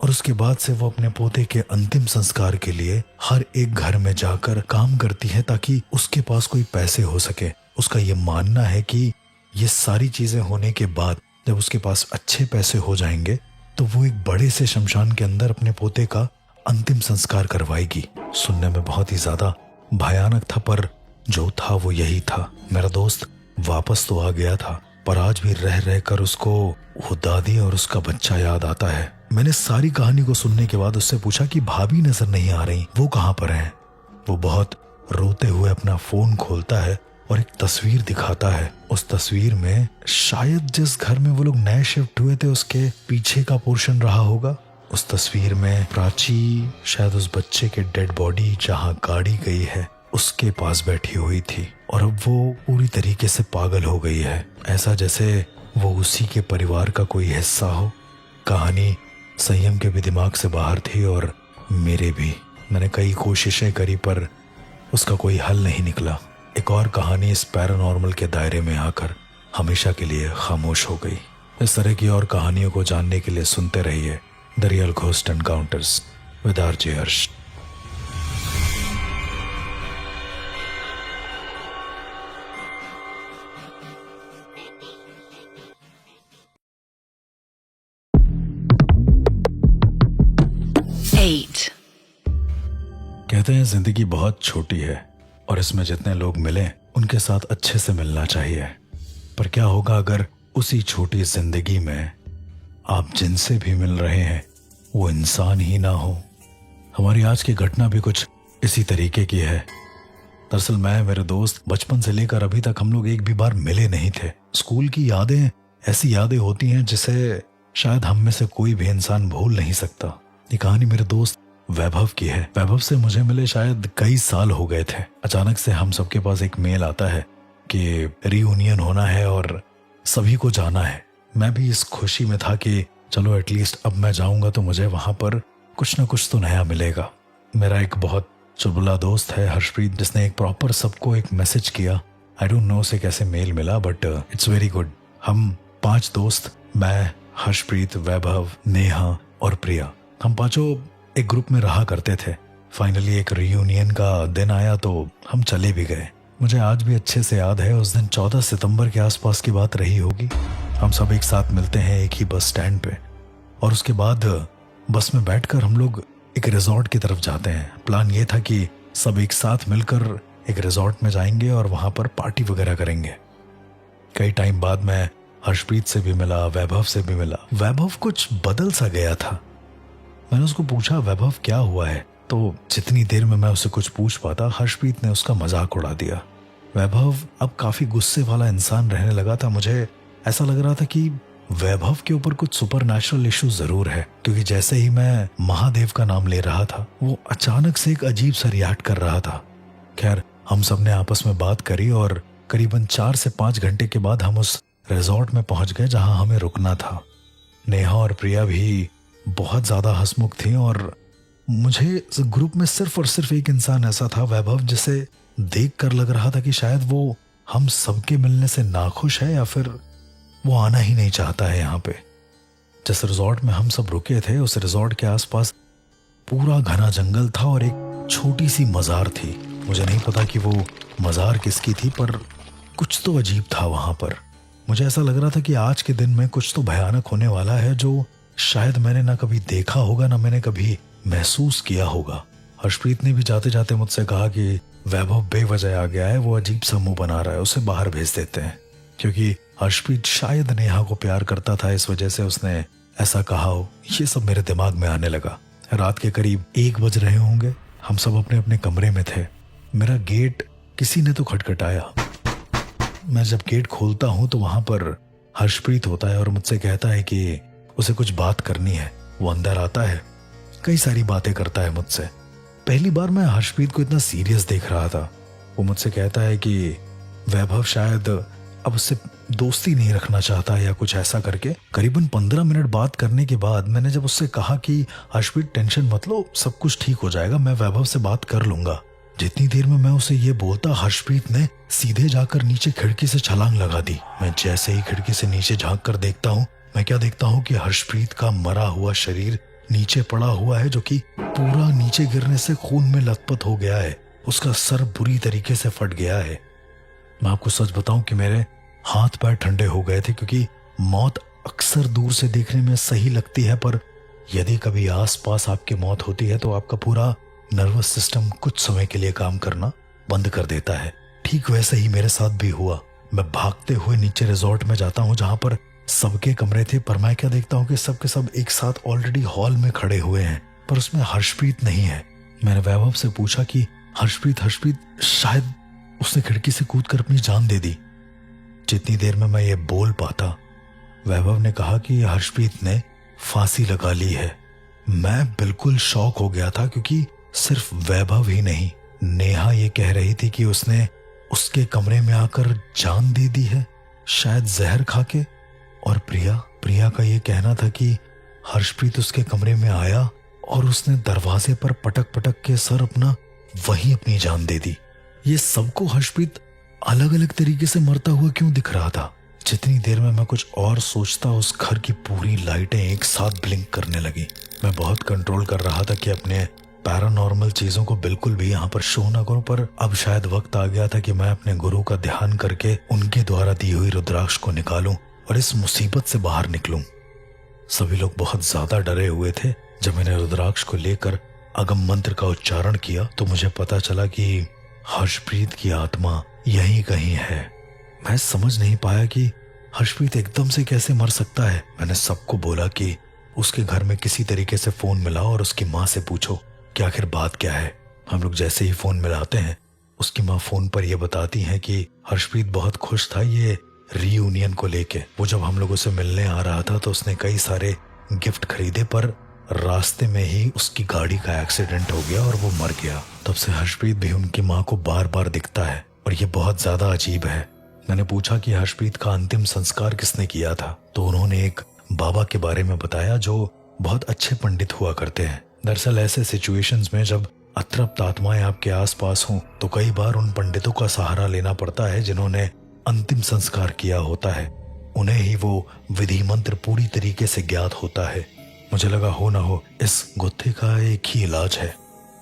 और उसके बाद से वो अपने पोते के अंतिम संस्कार के लिए हर एक घर में जाकर काम करती है ताकि उसके पास कोई पैसे हो सके। उसका ये मानना है कि ये सारी चीजें होने के बाद जब उसके पास अच्छे पैसे हो जाएंगे तो वो एक बड़े से शमशान के अंदर अपने पोते का अंतिम संस्कार करवाएगी। सुनने में बहुत ही ज्यादा भयानक था, पर जो था वो यही था। मेरा दोस्त वापस तो आ गया था, पर आज भी रह रह कर उसको वो दादी और उसका बच्चा याद आता है। मैंने सारी कहानी को सुनने के बाद उससे पूछा कि भाभी नजर नहीं आ रही, वो कहाँ पर हैं? वो बहुत रोते हुए अपना फोन खोलता है और एक तस्वीर दिखाता है। उस तस्वीर में शायद जिस घर में वो लोग नए शिफ्ट हुए थे उसके पीछे का पोर्शन रहा होगा। उस तस्वीर में प्राची शायद उस बच्चे के डेड बॉडी जहाँ गाड़ी गई है उसके पास बैठी हुई थी और अब वो पूरी तरीके से पागल हो गई है, ऐसा जैसे वो उसी के परिवार का कोई हिस्सा हो। कहानी संयम के भी दिमाग से बाहर थी और मेरे भी। मैंने कई कोशिशें करी पर उसका कोई हल नहीं निकला। एक और कहानी इस पैरानॉर्मल के दायरे में आकर हमेशा के लिए खामोश हो गई। इस तरह की और कहानियों को जानने के लिए सुनते रहिए the real ghost encounters with RJ Harsh. कहते हैं जिंदगी बहुत छोटी है और इसमें जितने लोग मिले उनके साथ अच्छे से मिलना चाहिए, पर क्या होगा अगर उसी छोटी जिंदगी में आप जिनसे भी मिल रहे हैं वो इंसान ही ना हो। हमारी आज की घटना भी कुछ इसी तरीके की है। दरअसल मैं, मेरे दोस्त, बचपन से लेकर अभी तक हम लोग एक भी बार मिले नहीं थे। स्कूल की यादें ऐसी यादें होती हैं जिसे शायद हम में से कोई भी इंसान भूल नहीं सकता। ये कहानी मेरे दोस्त वैभव की है। वैभव से मुझे मिले शायद कई साल हो गए थे। अचानक से हम सबके पास एक मेल आता है कि रियूनियन होना है और सभी को जाना है। मैं भी इस खुशी में था कि चलो एटलीस्ट अब मैं जाऊंगा तो मुझे वहां पर कुछ ना कुछ तो नया मिलेगा। मेरा एक बहुत चुलबुला दोस्त है हर्षप्रीत, जिसने एक प्रॉपर सबको एक मैसेज किया। आई डोंट नो उसे कैसे मेल मिला बट इट्स वेरी गुड। हम 5 दोस्त, मैं, हर्षप्रीत, वैभव, नेहा और प्रिया, हम पांचों एक ग्रुप में रहा करते थे। फाइनली एक रियूनियन का दिन आया तो हम चले भी गए। मुझे आज भी अच्छे से याद है, उस दिन 14 सितंबर के आसपास की बात रही होगी। हम सब एक साथ मिलते हैं एक ही बस स्टैंड पे और उसके बाद बस में बैठकर हम लोग एक रिजॉर्ट की तरफ जाते हैं। प्लान ये था कि सब एक साथ मिलकर एक रिजॉर्ट में जाएंगे और वहां पर पार्टी वगैरह करेंगे। कई टाइम बाद मैं हर्षप्रीत से भी मिला, वैभव से भी मिला। वैभव कुछ बदल सा गया था। मैंने उसको पूछा वैभव क्या हुआ है, तो जितनी देर में मैं उससे कुछ पूछ पाता हर्षप्रीत ने उसका मजाक उड़ा दिया। वैभव अब काफी गुस्से वाला इंसान रहने लगा था। मुझे ऐसा लग रहा था कि वैभव के ऊपर कुछ सुपरनैचुरल इशू जरूर है, क्योंकि जैसे ही मैं महादेव का नाम ले रहा था वो अचानक से एक अजीब सा रिएक्ट कर रहा था। खैर हम सब ने आपस में बात करी और करीबन 4 से 5 घंटे के बाद हम उस रिजॉर्ट में पहुंच गए जहां हमें रुकना था। नेहा और प्रिया भी बहुत ज्यादा हंसमुख थी और मुझे ग्रुप में सिर्फ और सिर्फ एक इंसान ऐसा था, वैभव, जिसे देख कर लग रहा था कि शायद वो हम सबके मिलने से नाखुश है या फिर वो आना ही नहीं चाहता है यहाँ पे। जिस रिजॉर्ट में हम सब रुके थे उस रिजॉर्ट के आसपास पूरा घना जंगल था और एक छोटी सी मज़ार थी। मुझे नहीं पता कि वो मज़ार किसकी थी, पर कुछ तो अजीब था वहाँ पर। मुझे ऐसा लग रहा था कि आज के दिन में कुछ तो भयानक होने वाला है जो शायद मैंने ना कभी देखा होगा ना मैंने कभी महसूस किया होगा। हर्षप्रीत ने भी जाते जाते मुझसे कहा कि वैभव बेवजह आ गया है, वो अजीब सा मुंह बना रहा है, उसे बाहर भेज देते हैं। क्योंकि हर्षप्रीत शायद नेहा को प्यार करता था, इस वजह से उसने ऐसा कहा हो। ये सब मेरे दिमाग में आने लगा। रात के करीब 1 बज रहे होंगे। हम सब अपने अपने कमरे में थे। मेरा गेट किसी ने तो खटखटाया। मैं जब गेट खोलता हूं तो वहां पर हर्षप्रीत होता है और मुझसे कहता है कि उसे कुछ बात करनी है। वो अंदर आता है, कई सारी बातें करता है मुझसे। पहली बार मैं हर्षप्रीत को इतना सीरियस देख रहा था। वो मुझसे कहता है कि वैभव शायद अब उससे दोस्ती नहीं रखना चाहता या कुछ ऐसा करके। करीबन 15 मिनट बात करने के बाद मैंने जब उससे कहा कि हर्षप्रीत टेंशन मत लो, सब कुछ ठीक हो जाएगा, मैं वैभव से बात कर लूंगा। जितनी देर में मैं उसे ये बोलता हर्षप्रीत ने सीधे जाकर नीचे खिड़की से छलांग लगा दी। मैं जैसे ही खिड़की से नीचे झांक कर देखता हूँ, मैं क्या देखता हूँ कि हर्षप्रीत का मरा हुआ शरीर नीचे पड़ा हुआ है, जो कि पूरा नीचे गिरने से खून में लथपथ हो गया है। उसका सर बुरी तरीके से फट गया है। मैं आपको सच बताऊं कि मेरे हाथ पैर ठंडे हो गए थे, क्योंकि मौत अक्सर दूर से देखने में सही लगती है, पर यदि कभी आसपास आपकी मौत होती है तो आपका पूरा नर्वस सिस्टम कुछ समय के लिए काम करना बंद कर देता है। ठीक वैसे ही मेरे साथ भी हुआ। मैं भागते हुए नीचे रिजॉर्ट में जाता हूँ जहां पर सबके कमरे थे, पर मैं क्या देखता हूँ कि सबके सब एक साथ ऑलरेडी हॉल में खड़े हुए हैं, पर उसमें हर्षप्रीत नहीं है। मैंने वैभव से पूछा कि हर्षप्रीत शायद उसने खिड़की से कूदकर अपनी जान दे दी। जितनी देर में मैं ये बोल पाता, वैभव ने कहा कि हर्षप्रीत ने फांसी लगा ली है। मैं बिल्कुल शॉक हो गया था, क्योंकि सिर्फ वैभव ही नहीं, नेहा ये कह रही थी कि उसने उसके कमरे में आकर जान दे दी है, शायद जहर खा के। और प्रिया का ये कहना था कि हर्षप्रीत उसके कमरे में आया और उसने दरवाजे पर पटक पटक के सर अपना वहीं अपनी जान दे दी। ये सबको हर्षप्रीत अलग अलग तरीके से मरता हुआ क्यों दिख रहा था? जितनी देर में मैं कुछ और सोचता, उस घर की पूरी लाइटें एक साथ ब्लिंक करने लगी। मैं बहुत कंट्रोल कर रहा था कि अपने पैरानॉर्मल चीजों को बिल्कुल भी यहाँ पर शो ना करूं, पर अब शायद वक्त आ गया था कि मैं अपने गुरु का ध्यान करके उनके द्वारा दी हुई रुद्राक्ष को निकालूं और इस मुसीबत से बाहर निकलूं। सभी लोग बहुत ज्यादा डरे हुए थे। जब मैंने रुद्राक्ष को लेकर अगम मंत्र का उच्चारण किया तो मुझे पता चला कि हर्षप्रीत की आत्मा यहीं कहीं है। मैं समझ नहीं पाया कि हर्षप्रीत एकदम से कैसे मर सकता है। मैंने सबको बोला कि उसके घर में किसी तरीके से फोन मिलाओ और उसकी माँ से पूछो कि आखिर बात क्या है। हम लोग जैसे ही फोन मिलाते हैं, उसकी माँ फोन पर यह बताती है कि हर्षप्रीत बहुत खुश था ये रीयूनियन को लेके। वो जब हम लोगों से मिलने आ रहा था तो उसने कई सारे गिफ्ट खरीदे, पर रास्ते में ही उसकी गाड़ी का एक्सीडेंट हो गया और वो मर गया। तब से हर्षप्रीत भी उनकी माँ को बार बार दिखता है और ये बहुत ज्यादा अजीब है। मैंने पूछा कि हर्षप्रीत का अंतिम संस्कार किसने किया था, तो उन्होंने एक बाबा के बारे में बताया जो बहुत अच्छे पंडित हुआ करते हैं। दरअसल ऐसे सिचुएशंस में जब अतृप्त आत्माएं आपके आसपास हों तो कई बार उन पंडितों का सहारा लेना पड़ता है जिन्होंने अंतिम संस्कार किया होता है। उन्हें ही वो विधि मंत्र पूरी तरीके से ज्ञात होता है। मुझे लगा हो ना हो इस गुत्थे का एक ही इलाज है,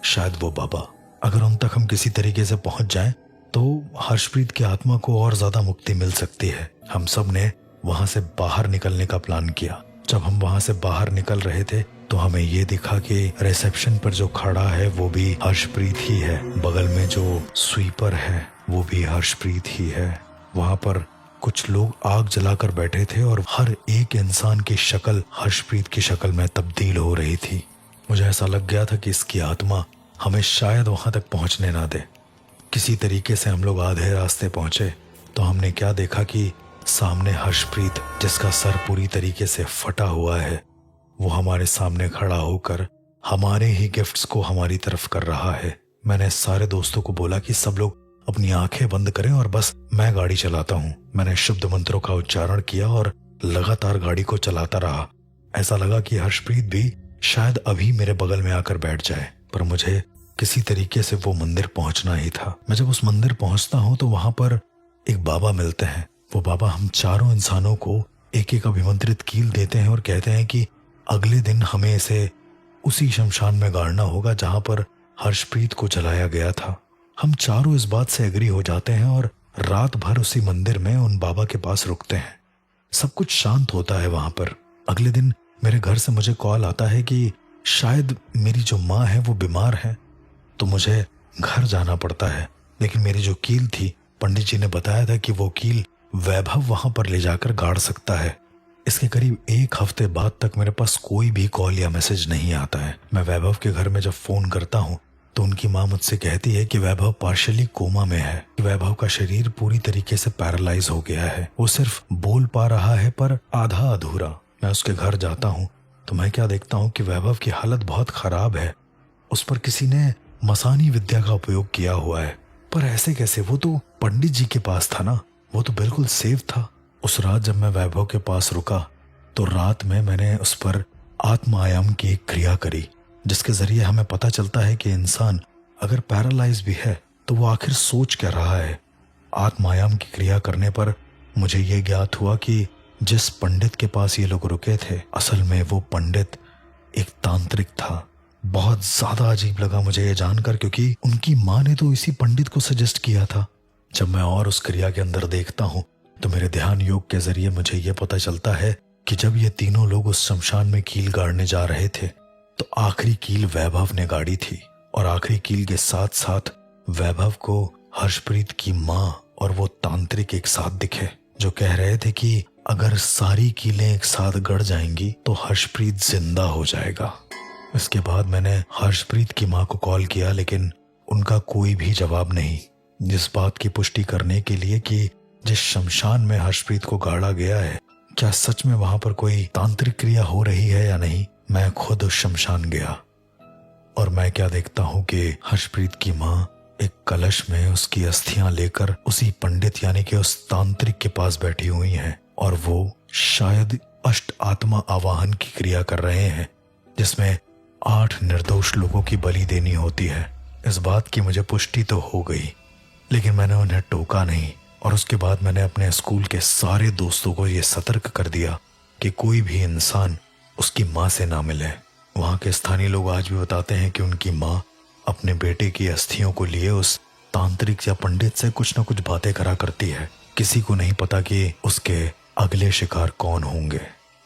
शायद वो बाबा। अगर उन तक हम किसी तरीके से पहुंच जाएं तो हर्षप्रीत की आत्मा को और ज्यादा मुक्ति मिल सकती है। हम सब ने वहां से बाहर निकलने का प्लान किया। जब हम वहां से बाहर निकल रहे थे तो हमें ये दिखा कि रिसेप्शन पर जो खड़ा है वो भी हर्षप्रीत ही है। बगल में जो स्वीपर है वो भी हर्षप्रीत ही है। वहां पर कुछ लोग आग जलाकर बैठे थे और हर एक इंसान की शक्ल हर्षप्रीत की शक्ल में तब्दील हो रही थी। मुझे ऐसा लग गया था कि इसकी आत्मा हमें शायद वहां तक पहुंचने ना दे। किसी तरीके से हम लोग आधे रास्ते पहुंचे तो हमने क्या देखा कि सामने हर्षप्रीत, जिसका सर पूरी तरीके से फटा हुआ है, वो हमारे सामने खड़ा होकर हमारे ही गिफ्ट्स को हमारी तरफ कर रहा है। मैंने सारे दोस्तों को बोला कि सब लोग अपनी आंखें बंद करें और बस मैं गाड़ी चलाता हूँ। मैंने शुद्ध मंत्रों का उच्चारण किया और लगातार गाड़ी को चलाता रहा। ऐसा लगा कि हर्षप्रीत भी शायद अभी मेरे बगल में आकर बैठ जाए, पर मुझे किसी तरीके से वो मंदिर पहुंचना ही था। मैं जब उस मंदिर पहुंचता हूं तो वहां पर एक बाबा मिलते हैं। वो बाबा हम चारों इंसानों को एक एक अभिमंत्रित कील देते हैं और कहते हैं कि अगले दिन हमें इसे उसी शमशान में गाड़ना होगा जहां पर हर्षप्रीत को जलाया गया था। हम चारों इस बात से एग्री हो जाते हैं और रात भर उसी मंदिर में उन बाबा के पास रुकते हैं। सब कुछ शांत होता है वहां पर। अगले दिन मेरे घर से मुझे कॉल आता है कि शायद मेरी जो माँ है वो बीमार है, तो मुझे घर जाना पड़ता है। लेकिन मेरी जो कील थी, पंडित जी ने बताया था कि वो कील वैभव वहां पर ले जाकर गाड़ सकता है। इसके करीब 1 हफ्ते बाद तक मेरे पास कोई भी कॉल या मैसेज नहीं आता है। मैं वैभव के घर में जब फोन करता हूँ तो उनकी माँ मुझसे कहती है कि वैभव पार्शियली कोमा में है। वैभव का शरीर पूरी तरीके से पैरालाइज हो गया है। वो सिर्फ बोल पा रहा है पर आधा अधूरा। मैं उसके घर जाता हूँ तो मैं क्या देखता हूँ कि वैभव की हालत बहुत खराब है। उस पर किसी ने मसानी विद्या का उपयोग किया हुआ है। पर ऐसे कैसे? वो तो पंडित जी के पास था ना, वो तो बिल्कुल सेफ था। उस रात जब मैं वैभव के पास रुका तो रात में मैंने उस पर आत्म आयाम की एक क्रिया करी, जिसके जरिए हमें पता चलता है कि इंसान अगर पैरालाइज भी है तो वो आखिर सोच क्या रहा है। आत्म आयाम की क्रिया करने पर मुझे ये ज्ञात हुआ कि जिस पंडित के पास ये लोग रुके थे, असल में वो पंडित एक तांत्रिक था। बहुत ज्यादा अजीब लगा मुझे ये जानकर, क्योंकि उनकी माँ ने तो इसी पंडित को सजेस्ट किया था। जब मैं और उस क्रिया के अंदर देखता हूँ तो मेरे ध्यान योग के जरिए मुझे ये पता चलता है कि जब ये तीनों लोग उस शमशान में कील गाड़ने जा रहे थे तो आखिरी कील वैभव ने गाड़ी थी, और आखिरी कील के साथ साथ वैभव को हर्षप्रीत की माँ और वो तांत्रिक एक साथ दिखे, जो कह रहे थे कि अगर सारी कीलें एक साथ गड़ जाएंगी तो हर्षप्रीत जिंदा हो जाएगा। इसके बाद मैंने हर्षप्रीत की माँ को कॉल किया, लेकिन उनका कोई भी जवाब नहीं, जिस बात की पुष्टि करने के लिए कि जिस शमशान में हर्षप्रीत को गाड़ा गया है, क्या सच में वहां पर कोई तांत्रिक क्रिया हो रही है या नहीं। मैं खुद उस शमशान गया और मैं क्या देखता हूँ कि हर्षप्रीत की माँ एक कलश में उसकी अस्थियां लेकर उसी पंडित यानी कि उस तांत्रिक के पास बैठी हुई हैं, और वो शायद अष्ट आत्मा आवाहन की क्रिया कर रहे हैं, जिसमें 8 निर्दोष लोगों की बलि देनी होती है। इस बात की मुझे पुष्टि तो हो गई, लेकिन मैंने उन्हें टोका नहीं। और उसके बाद मैंने अपने स्कूल के सारे दोस्तों को ये सतर्क कर दिया कि कोई भी इंसान उसकी माँ से ना मिले। वहाँ के स्थानीय लोग आज भी बताते हैं कि उनकी माँ अपने बेटे की अस्थियों को लिए उस तांत्रिक या पंडित से कुछ न कुछ बातें करा करती है। किसी को नहीं पता कि उसके अगले शिकार कौन होंगे।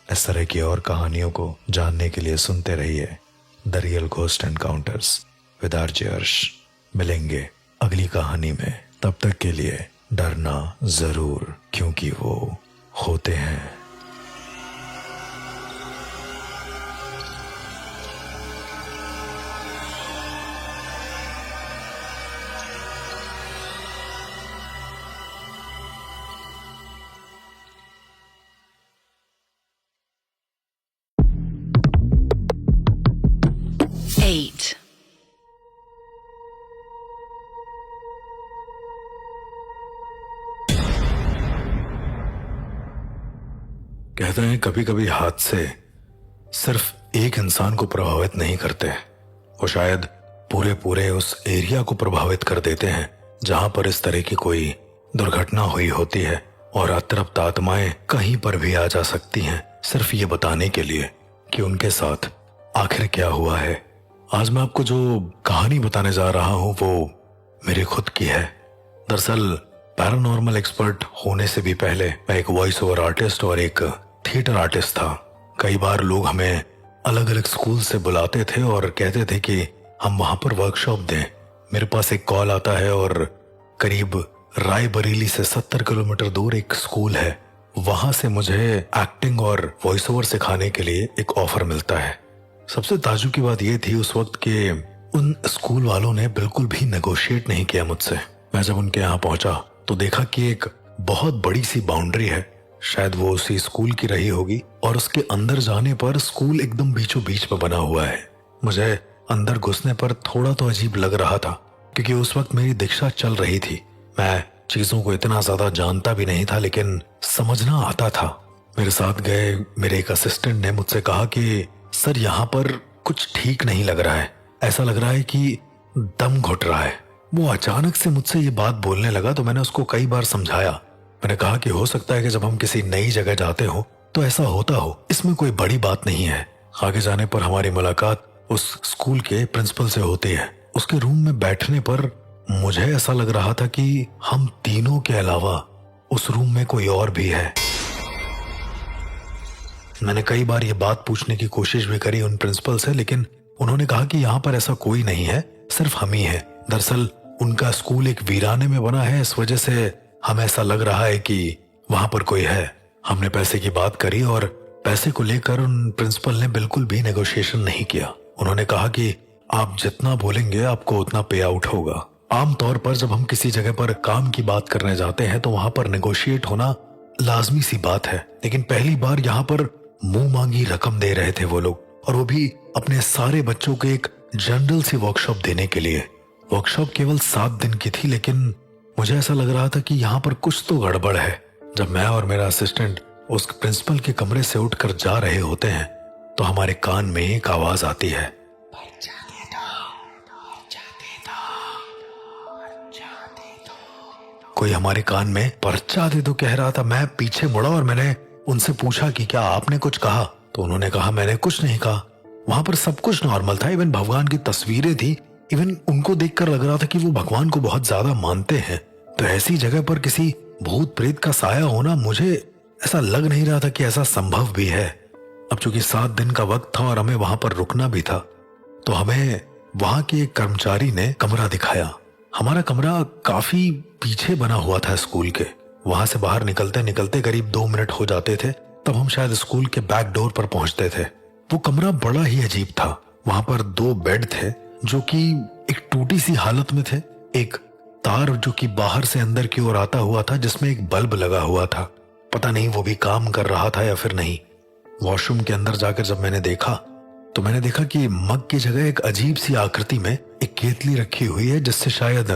इस तरह की और कहानियों को जानने के लिए सुनते रहिए the real ghost encounters with RJ अर्श। मिलेंगे अगली कहानी में, तब तक के लिए डरना जरूर, क्योंकि वो होते हैं। कहते हैं कभी कभी हादसे सिर्फ एक इंसान को प्रभावित नहीं करते, वो शायद पूरे पूरे उस एरिया को प्रभावित कर देते हैं जहां पर इस तरह की कोई दुर्घटना हुई होती है, और अतृप्त आत्माएं कहीं पर भी आ जा सकती हैं, सिर्फ ये बताने के लिए कि उनके साथ आखिर क्या हुआ है। आज मैं आपको जो कहानी बताने जा रहा हूं वो मेरी खुद की है। दरअसल पैरानॉर्मल एक्सपर्ट होने से भी पहले मैं एक वॉइस ओवर आर्टिस्ट और एक थिएटर आर्टिस्ट था। कई बार लोग हमें अलग अलग स्कूल से बुलाते थे और कहते थे कि हम वहां पर वर्कशॉप दें। मेरे पास एक कॉल आता है और करीब रायबरेली से 70 किलोमीटर दूर एक स्कूल है, वहां से मुझे एक्टिंग और वॉइस ओवर सिखाने के लिए एक ऑफर मिलता है। सबसे ताज्जुब की बात यह थी उस वक्त के उन स्कूल वालों ने बिल्कुल भी नेगोशिएट नहीं किया मुझसे। मैं जब उनके यहाँ पहुंचा तो देखा कि एक बहुत बड़ी सी बाउंड्री है, शायद वो उसी स्कूल की रही होगी, और उसके अंदर जाने पर स्कूल एकदम बीचों बीच में बना हुआ है। मुझे अंदर घुसने पर थोड़ा तो अजीब लग रहा था, क्योंकि उस वक्त मेरी दीक्षा चल रही थी। मैं चीजों को इतना ज्यादा जानता भी नहीं था, लेकिन समझना आता था। मेरे साथ गए मेरे एक असिस्टेंट ने मुझसे कहा कि सर यहाँ पर कुछ ठीक नहीं लग रहा है, ऐसा लग रहा है कि दम घुट रहा है। वो अचानक से मुझसे ये बात बोलने लगा तो मैंने उसको कई बार समझाया। मैंने कहा कि हो सकता है कि जब हम किसी नई जगह जाते हो तो ऐसा होता हो, इसमें कोई बड़ी बात नहीं है। आगे जाने पर हमारी मुलाकात उस स्कूल के प्रिंसिपल से होती है। उसके रूम में बैठने पर मुझे ऐसा लग रहा था कि हम तीनों के अलावा उस रूम में कोई और भी है। मैंने कई बार ये बात पूछने की कोशिश भी करी उन प्रिंसिपल से, लेकिन उन्होंने कहा कि यहाँ पर ऐसा कोई नहीं है, सिर्फ हम ही है। दरअसल उनका स्कूल एक वीराने में बना है, इस वजह से हमें ऐसा लग रहा है कि वहां पर कोई है। हमने पैसे की बात करी और पैसे को लेकर उन प्रिंसिपल ने बिल्कुल भी नेगोशिएशन नहीं किया। उन्होंने कहा कि आप जितना बोलेंगे आपको उतना पे आउट होगा। आमतौर पर जब हम किसी जगह पर काम की बात करने जाते हैं तो वहां पर नेगोशिएट होना लाजमी सी बात है, लेकिन पहली बार यहाँ पर मुंह मांगी रकम दे रहे थे वो लोग, और वो भी अपने सारे बच्चों को एक जनरल सी वर्कशॉप देने के लिए। वर्कशॉप केवल 7 दिन की थी, लेकिन मुझे ऐसा लग रहा था कि यहाँ पर कुछ तो गड़बड़ है। जब मैं और मेरा असिस्टेंट उस प्रिंसिपल के कमरे से उठकर जा रहे होते हैं तो हमारे कान में एक आवाज आती है, कोई हमारे कान में पर्चा दे दो कह रहा था। मैं पीछे मुड़ा और मैंने उनसे पूछा कि क्या आपने कुछ कहा? तो उन्होंने कहा मैंने कुछ नहीं कहा। वहां पर सब कुछ नॉर्मल था, इवन भगवान की तस्वीरें थी। इवन उनको देखकर लग रहा था कि वो भगवान को बहुत ज्यादा मानते हैं। तो ऐसी जगह पर किसी भूत प्रेत का साया होना, मुझे ऐसा लग नहीं रहा था कि ऐसा संभव भी है। अब चूंकि 7 दिन का वक्त था और हमें वहां पर रुकना भी था, तो हमें वहां के एक कर्मचारी ने कमरा दिखाया। हमारा कमरा काफी पीछे बना हुआ था स्कूल के। वहां से बाहर निकलते निकलते करीब 2 मिनट हो जाते थे, तब हम शायद स्कूल के बैक डोर पर पहुंचते थे। वो कमरा बड़ा ही अजीब था। वहां पर 2 बेड थे जो कि एक टूटी सी हालत में थे। एक तार जो कि बाहर से अंदर की ओर आता हुआ था, जिसमें एक बल्ब लगा हुआ था। पता नहीं वो भी काम कर रहा था या फिर नहीं। वॉशरूम के अंदर जाकर जब मैंने देखा तो मैंने देखा कि मग की जगह एक अजीब सी आकृति में एक केतली रखी हुई है, जिससे शायद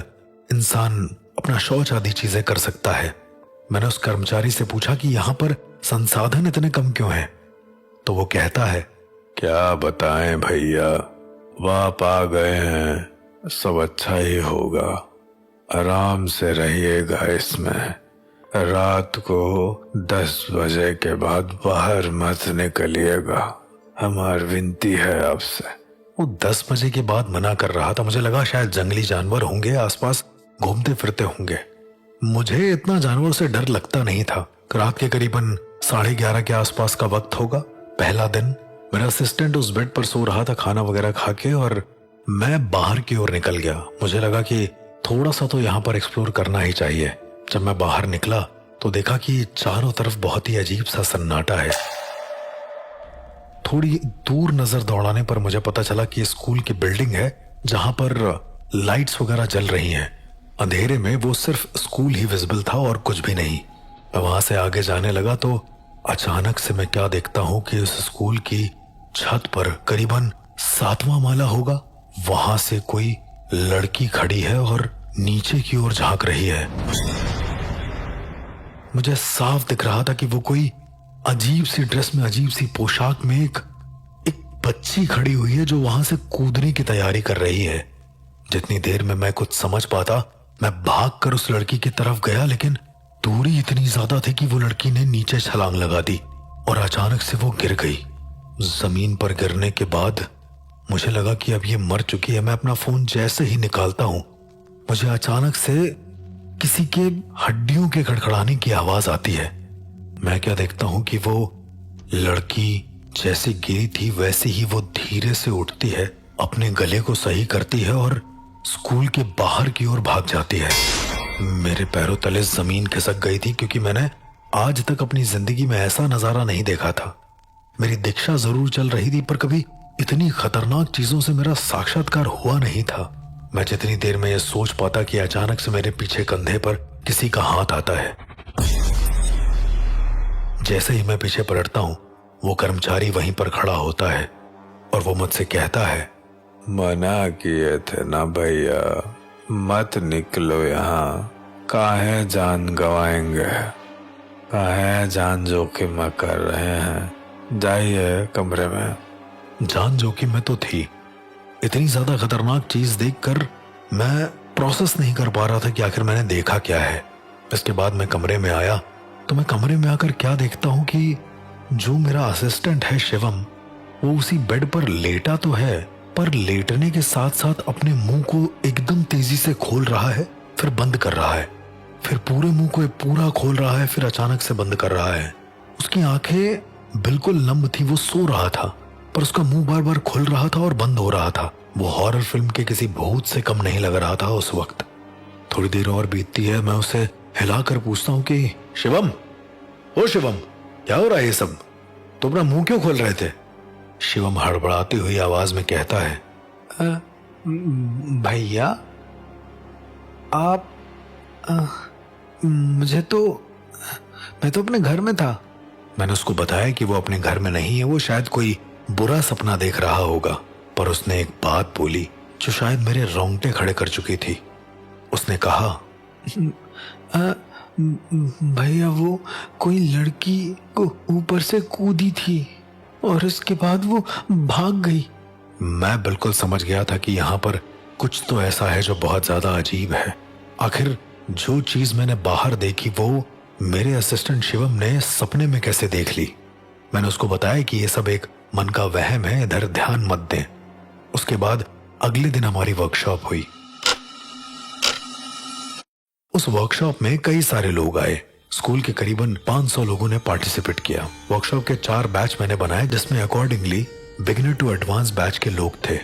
इंसान अपना शौच आदि चीजें कर सकता है। मैंने उस कर्मचारी से पूछा कि यहाँ पर संसाधन इतने कम क्यों हैं? तो वो कहता है, क्या बताएं भैया, आप आ गए हैं, सब अच्छा ही होगा, आराम से रहिएगा इसमें। रात को 10 बजे के बाद बाहर मत निकलिएगा, हमारी विनती है आपसे। वो 10 बजे के बाद मना कर रहा था। मुझे लगा शायद जंगली जानवर होंगे, आसपास घूमते फिरते होंगे। मुझे इतना जानवर से डर लगता नहीं था। रात के करीबन 11:30 के आसपास का वक्त होगा। पहला दिन। मेरा असिस्टेंट उस बेड पर सो रहा था खाना वगैरह खा के, और मैं बाहर की ओर निकल गया। मुझे लगा कि थोड़ा सा तो यहाँ पर एक्सप्लोर करना ही चाहिए। जब मैं बाहर निकला तो देखा कि चारों तरफ बहुत ही अजीब सा सन्नाटा है। थोड़ी दूर नजर दौड़ाने पर मुझे पता चला कि स्कूल की बिल्डिंग है जहां पर लाइट्स वगैरह जल रही हैं। अंधेरे में वो सिर्फ स्कूल ही विजिबल था और कुछ भी नहीं। मैं वहां से आगे जाने लगा तो अचानक से मैं क्या देखता हूं कि उस स्कूल की छत पर करीबन 7वां माला होगा, वहां से कोई लड़की खड़ी है और नीचे की ओर झांक रही है। मुझे साफ दिख रहा था कि वो कोई अजीब सी ड्रेस में, अजीब सी पोशाक में एक बच्ची खड़ी हुई है जो वहां से कूदने की तैयारी कर रही है। जितनी देर में मैं कुछ समझ पाता, मैं भागकर उस लड़की की तरफ गया, लेकिन दूरी इतनी ज्यादा थी कि वो लड़की ने नीचे छलांग लगा दी और अचानक से वो गिर गई। जमीन पर गिरने के बाद मुझे लगा कि अब ये मर चुकी है। मैं अपना फोन जैसे ही निकालता हूं, मुझे अचानक से किसी के हड्डियों के खड़खड़ाने की आवाज आती है। मैं क्या देखता हूं कि वो लड़की जैसे गिरी थी वैसे ही वो धीरे से उठती है, अपने गले को सही करती है और स्कूल के बाहर की ओर भाग जाती है। मेरे पैरों तले जमीन खिसक गई थी, क्योंकि मैंने आज तक अपनी जिंदगी में ऐसा नजारा नहीं देखा था। मेरी दीक्षा जरूर चल रही थी, पर कभी इतनी खतरनाक चीजों से मेरा साक्षात्कार हुआ नहीं था। मैं जितनी देर में यह सोच पाता कि अचानक से मेरे पीछे कंधे पर किसी का हाथ आता है। जैसे ही मैं पीछे पलटता हूं, वो कर्मचारी वहीं पर खड़ा होता है और वो मुझसे कहता है, मना किए थे ना भैया, मत निकलो यहाँ, काहे जान गवाएंगे, काहे जान जोखिम में कर रहे हैं, जाइए कमरे में। जान जोखिम में तो थी, इतनी ज्यादा खतरनाक चीज देखकर मैं प्रोसेस नहीं कर पा रहा था कि आखिर मैंने देखा क्या है। इसके बाद मैं कमरे में आया तो मैं कमरे में आकर क्या देखता हूँ कि जो मेरा असिस्टेंट है शिवम, वो उसी बेड पर लेटा तो है, पर लेटने के साथ साथ अपने मुंह को एकदम तेजी से खोल रहा है, फिर बंद कर रहा है, फिर पूरे मुंह को पूरा खोल रहा है, फिर अचानक से बंद कर रहा है। उसकी आंखें बिल्कुल नम थी, वो सो रहा था, पर उसका मुंह बार बार खुल रहा था और बंद हो रहा था। वो हॉरर फिल्म के किसी भूत से कम नहीं लग रहा था उस वक्त। थोड़ी देर और बीतती है, मैं उसे हिलाकर पूछता हूँ कि शिवम, ओ शिवम, क्या हो रहा है ये सब? तो अपना मुंह क्यों खोल रहे थे? शिवम हड़बड़ाती हुई आवाज में कहता है, भैया आप मैं तो अपने घर में था। मैंने उसको बताया कि वो अपने घर में नहीं है, वो शायद कोई बुरा सपना देख रहा होगा। पर उसने एक बात बोली जो शायद मेरे रोंगटे खड़े कर चुकी थी। उसने कहा, भैया वो कोई लड़की को ऊपर से कूदी थी और उसके बाद वो भाग गई। मैं बिल्कुल समझ गया था कि यहाँ पर कुछ तो ऐसा है जो बहुत ज्यादा अजीब है। आखिर जो चीज मैंने बाहर देखी वो मेरे असिस्टेंट शिवम ने सपने में कैसे देख ली। मैंने उसको बताया कि ये सब एक मन का वहम है, इधर ध्यान मत दें। उसके बाद अगले दिन हमारी वर्कशॉप हुई। उस वर्कशॉप में कई सारे लोग आए। स्कूल के करीबन 500 लोगों ने पार्टिसिपेट किया। वर्कशॉप के 4 बैच मैंने बनाए, जिसमें accordingly beginner to advance batch के लोग थे।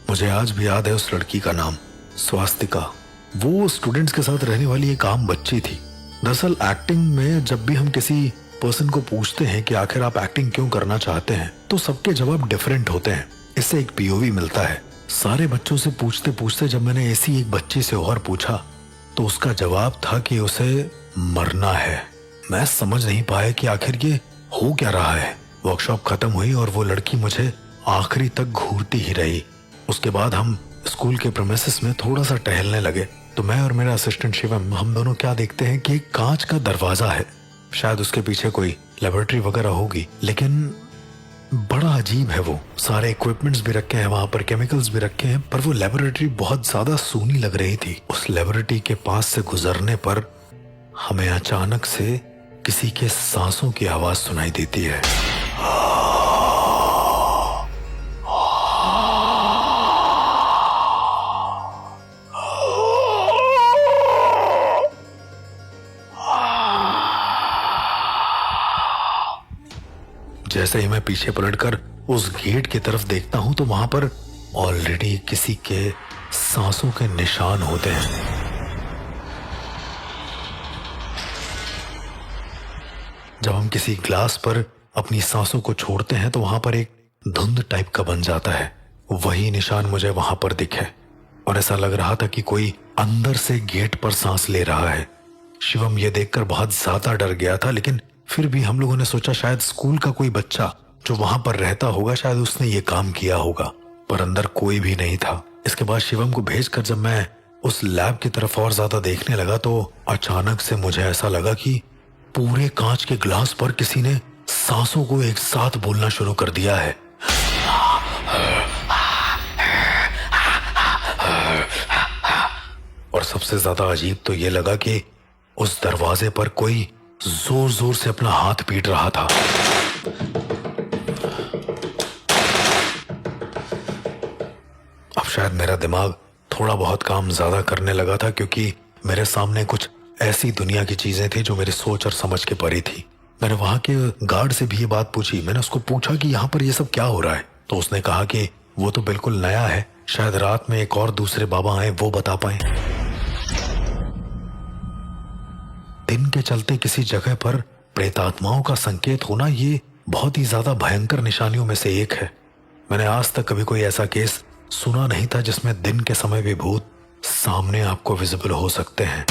मुझे आज भी याद है उस लड़की का नाम, स्वास्तिका। वो स्टूडेंट्स के साथ रहने वाली एक आम बच्ची थी। दरअसल एक्टिंग में जब भी हम किसी पर्सन को पूछते हैं कि आखिर आप एक्टिंग क्यों करना चाहते हैं, तो सबके जवाब डिफरेंट होते हैं। इससे एक पीओवी मिलता है। सारे बच्चों से पूछते पूछते जब मैंने ऐसी एक बच्ची से और पूछा तो उसका जवाब था कि उसे मरना है। मैं समझ नहीं पाया कि आखिर ये हो क्या रहा है। वर्कशॉप खत्म हुई और वो लड़की मुझे आखिरी तक घूरती ही रही। उसके बाद हम स्कूल के प्रीमिसेस में थोड़ा सा टहलने लगे तो मैं और मेरा असिस्टेंट शिवम, हम दोनों क्या देखते हैं कि एक कांच का दरवाजा है। शायद उसके पीछे कोई लेबोरेटरी वगैरह होगी, लेकिन बड़ा अजीब है। वो सारे इक्विपमेंट्स भी रखे हैं वहां पर, केमिकल्स भी रखे हैं, पर वो लेबोरेटरी बहुत ज्यादा सूनी लग रही थी। उस लेबोरेटरी के पास से गुजरने पर हमें अचानक से किसी के सांसों की आवाज सुनाई देती है। जैसे ही मैं पीछे पलटकर उस गेट की तरफ देखता हूं तो वहां पर ऑलरेडी किसी के सांसों के निशान होते हैं। जब हम किसी ग्लास पर अपनी सांसों को छोड़ते हैं तो वहां पर एक धुंध टाइप का बन जाता है। वही निशान मुझे वहां पर दिखे और ऐसा लग रहा था कि कोई अंदर से गेट पर सांस ले रहा है। शिवम ये देखकर बहुत ज्यादा डर गया था, लेकिन फिर भी हम लोगों ने सोचा शायद स्कूल का कोई बच्चा जो वहां पर रहता होगा, शायद उसने ये काम किया होगा, पर अंदर कोई भी नहीं था। इसके बाद शिवम को भेजकर जब मैं उस लैब की तरफ और ज्यादा देखने लगा तो अचानक से मुझे ऐसा लगा कि पूरे कांच के ग्लास पर किसी ने सांसों को एक साथ बोलना शुरू कर दिया है। और सबसे ज्यादा अजीब तो ये लगा कि उस दरवाजे पर कोई जोर जोर से अपना हाथ पीट रहा था। अब शायद मेरा दिमाग थोड़ा बहुत काम ज्यादा करने लगा था, क्योंकि मेरे सामने कुछ ऐसी दुनिया की चीजें थी जो मेरी सोच और समझ के परे थी। मैंने वहां के गार्ड से भी ये बात पूछी। मैंने उसको पूछा कि यहाँ पर ये सब क्या हो रहा है, तो उसने कहा कि वो तो बिल्कुल नया है, शायद रात में एक और दूसरे बाबा आए, वो बता पाए। दिन के चलते किसी जगह पर प्रेतात्माओं का संकेत होना ये बहुत ही ज्यादा भयंकर निशानियों में से एक है। मैंने आज तक कभी कोई ऐसा केस सुना नहीं था जिसमें दिन के समय भी भूत सामने आपको विजिबल हो सकते हैं।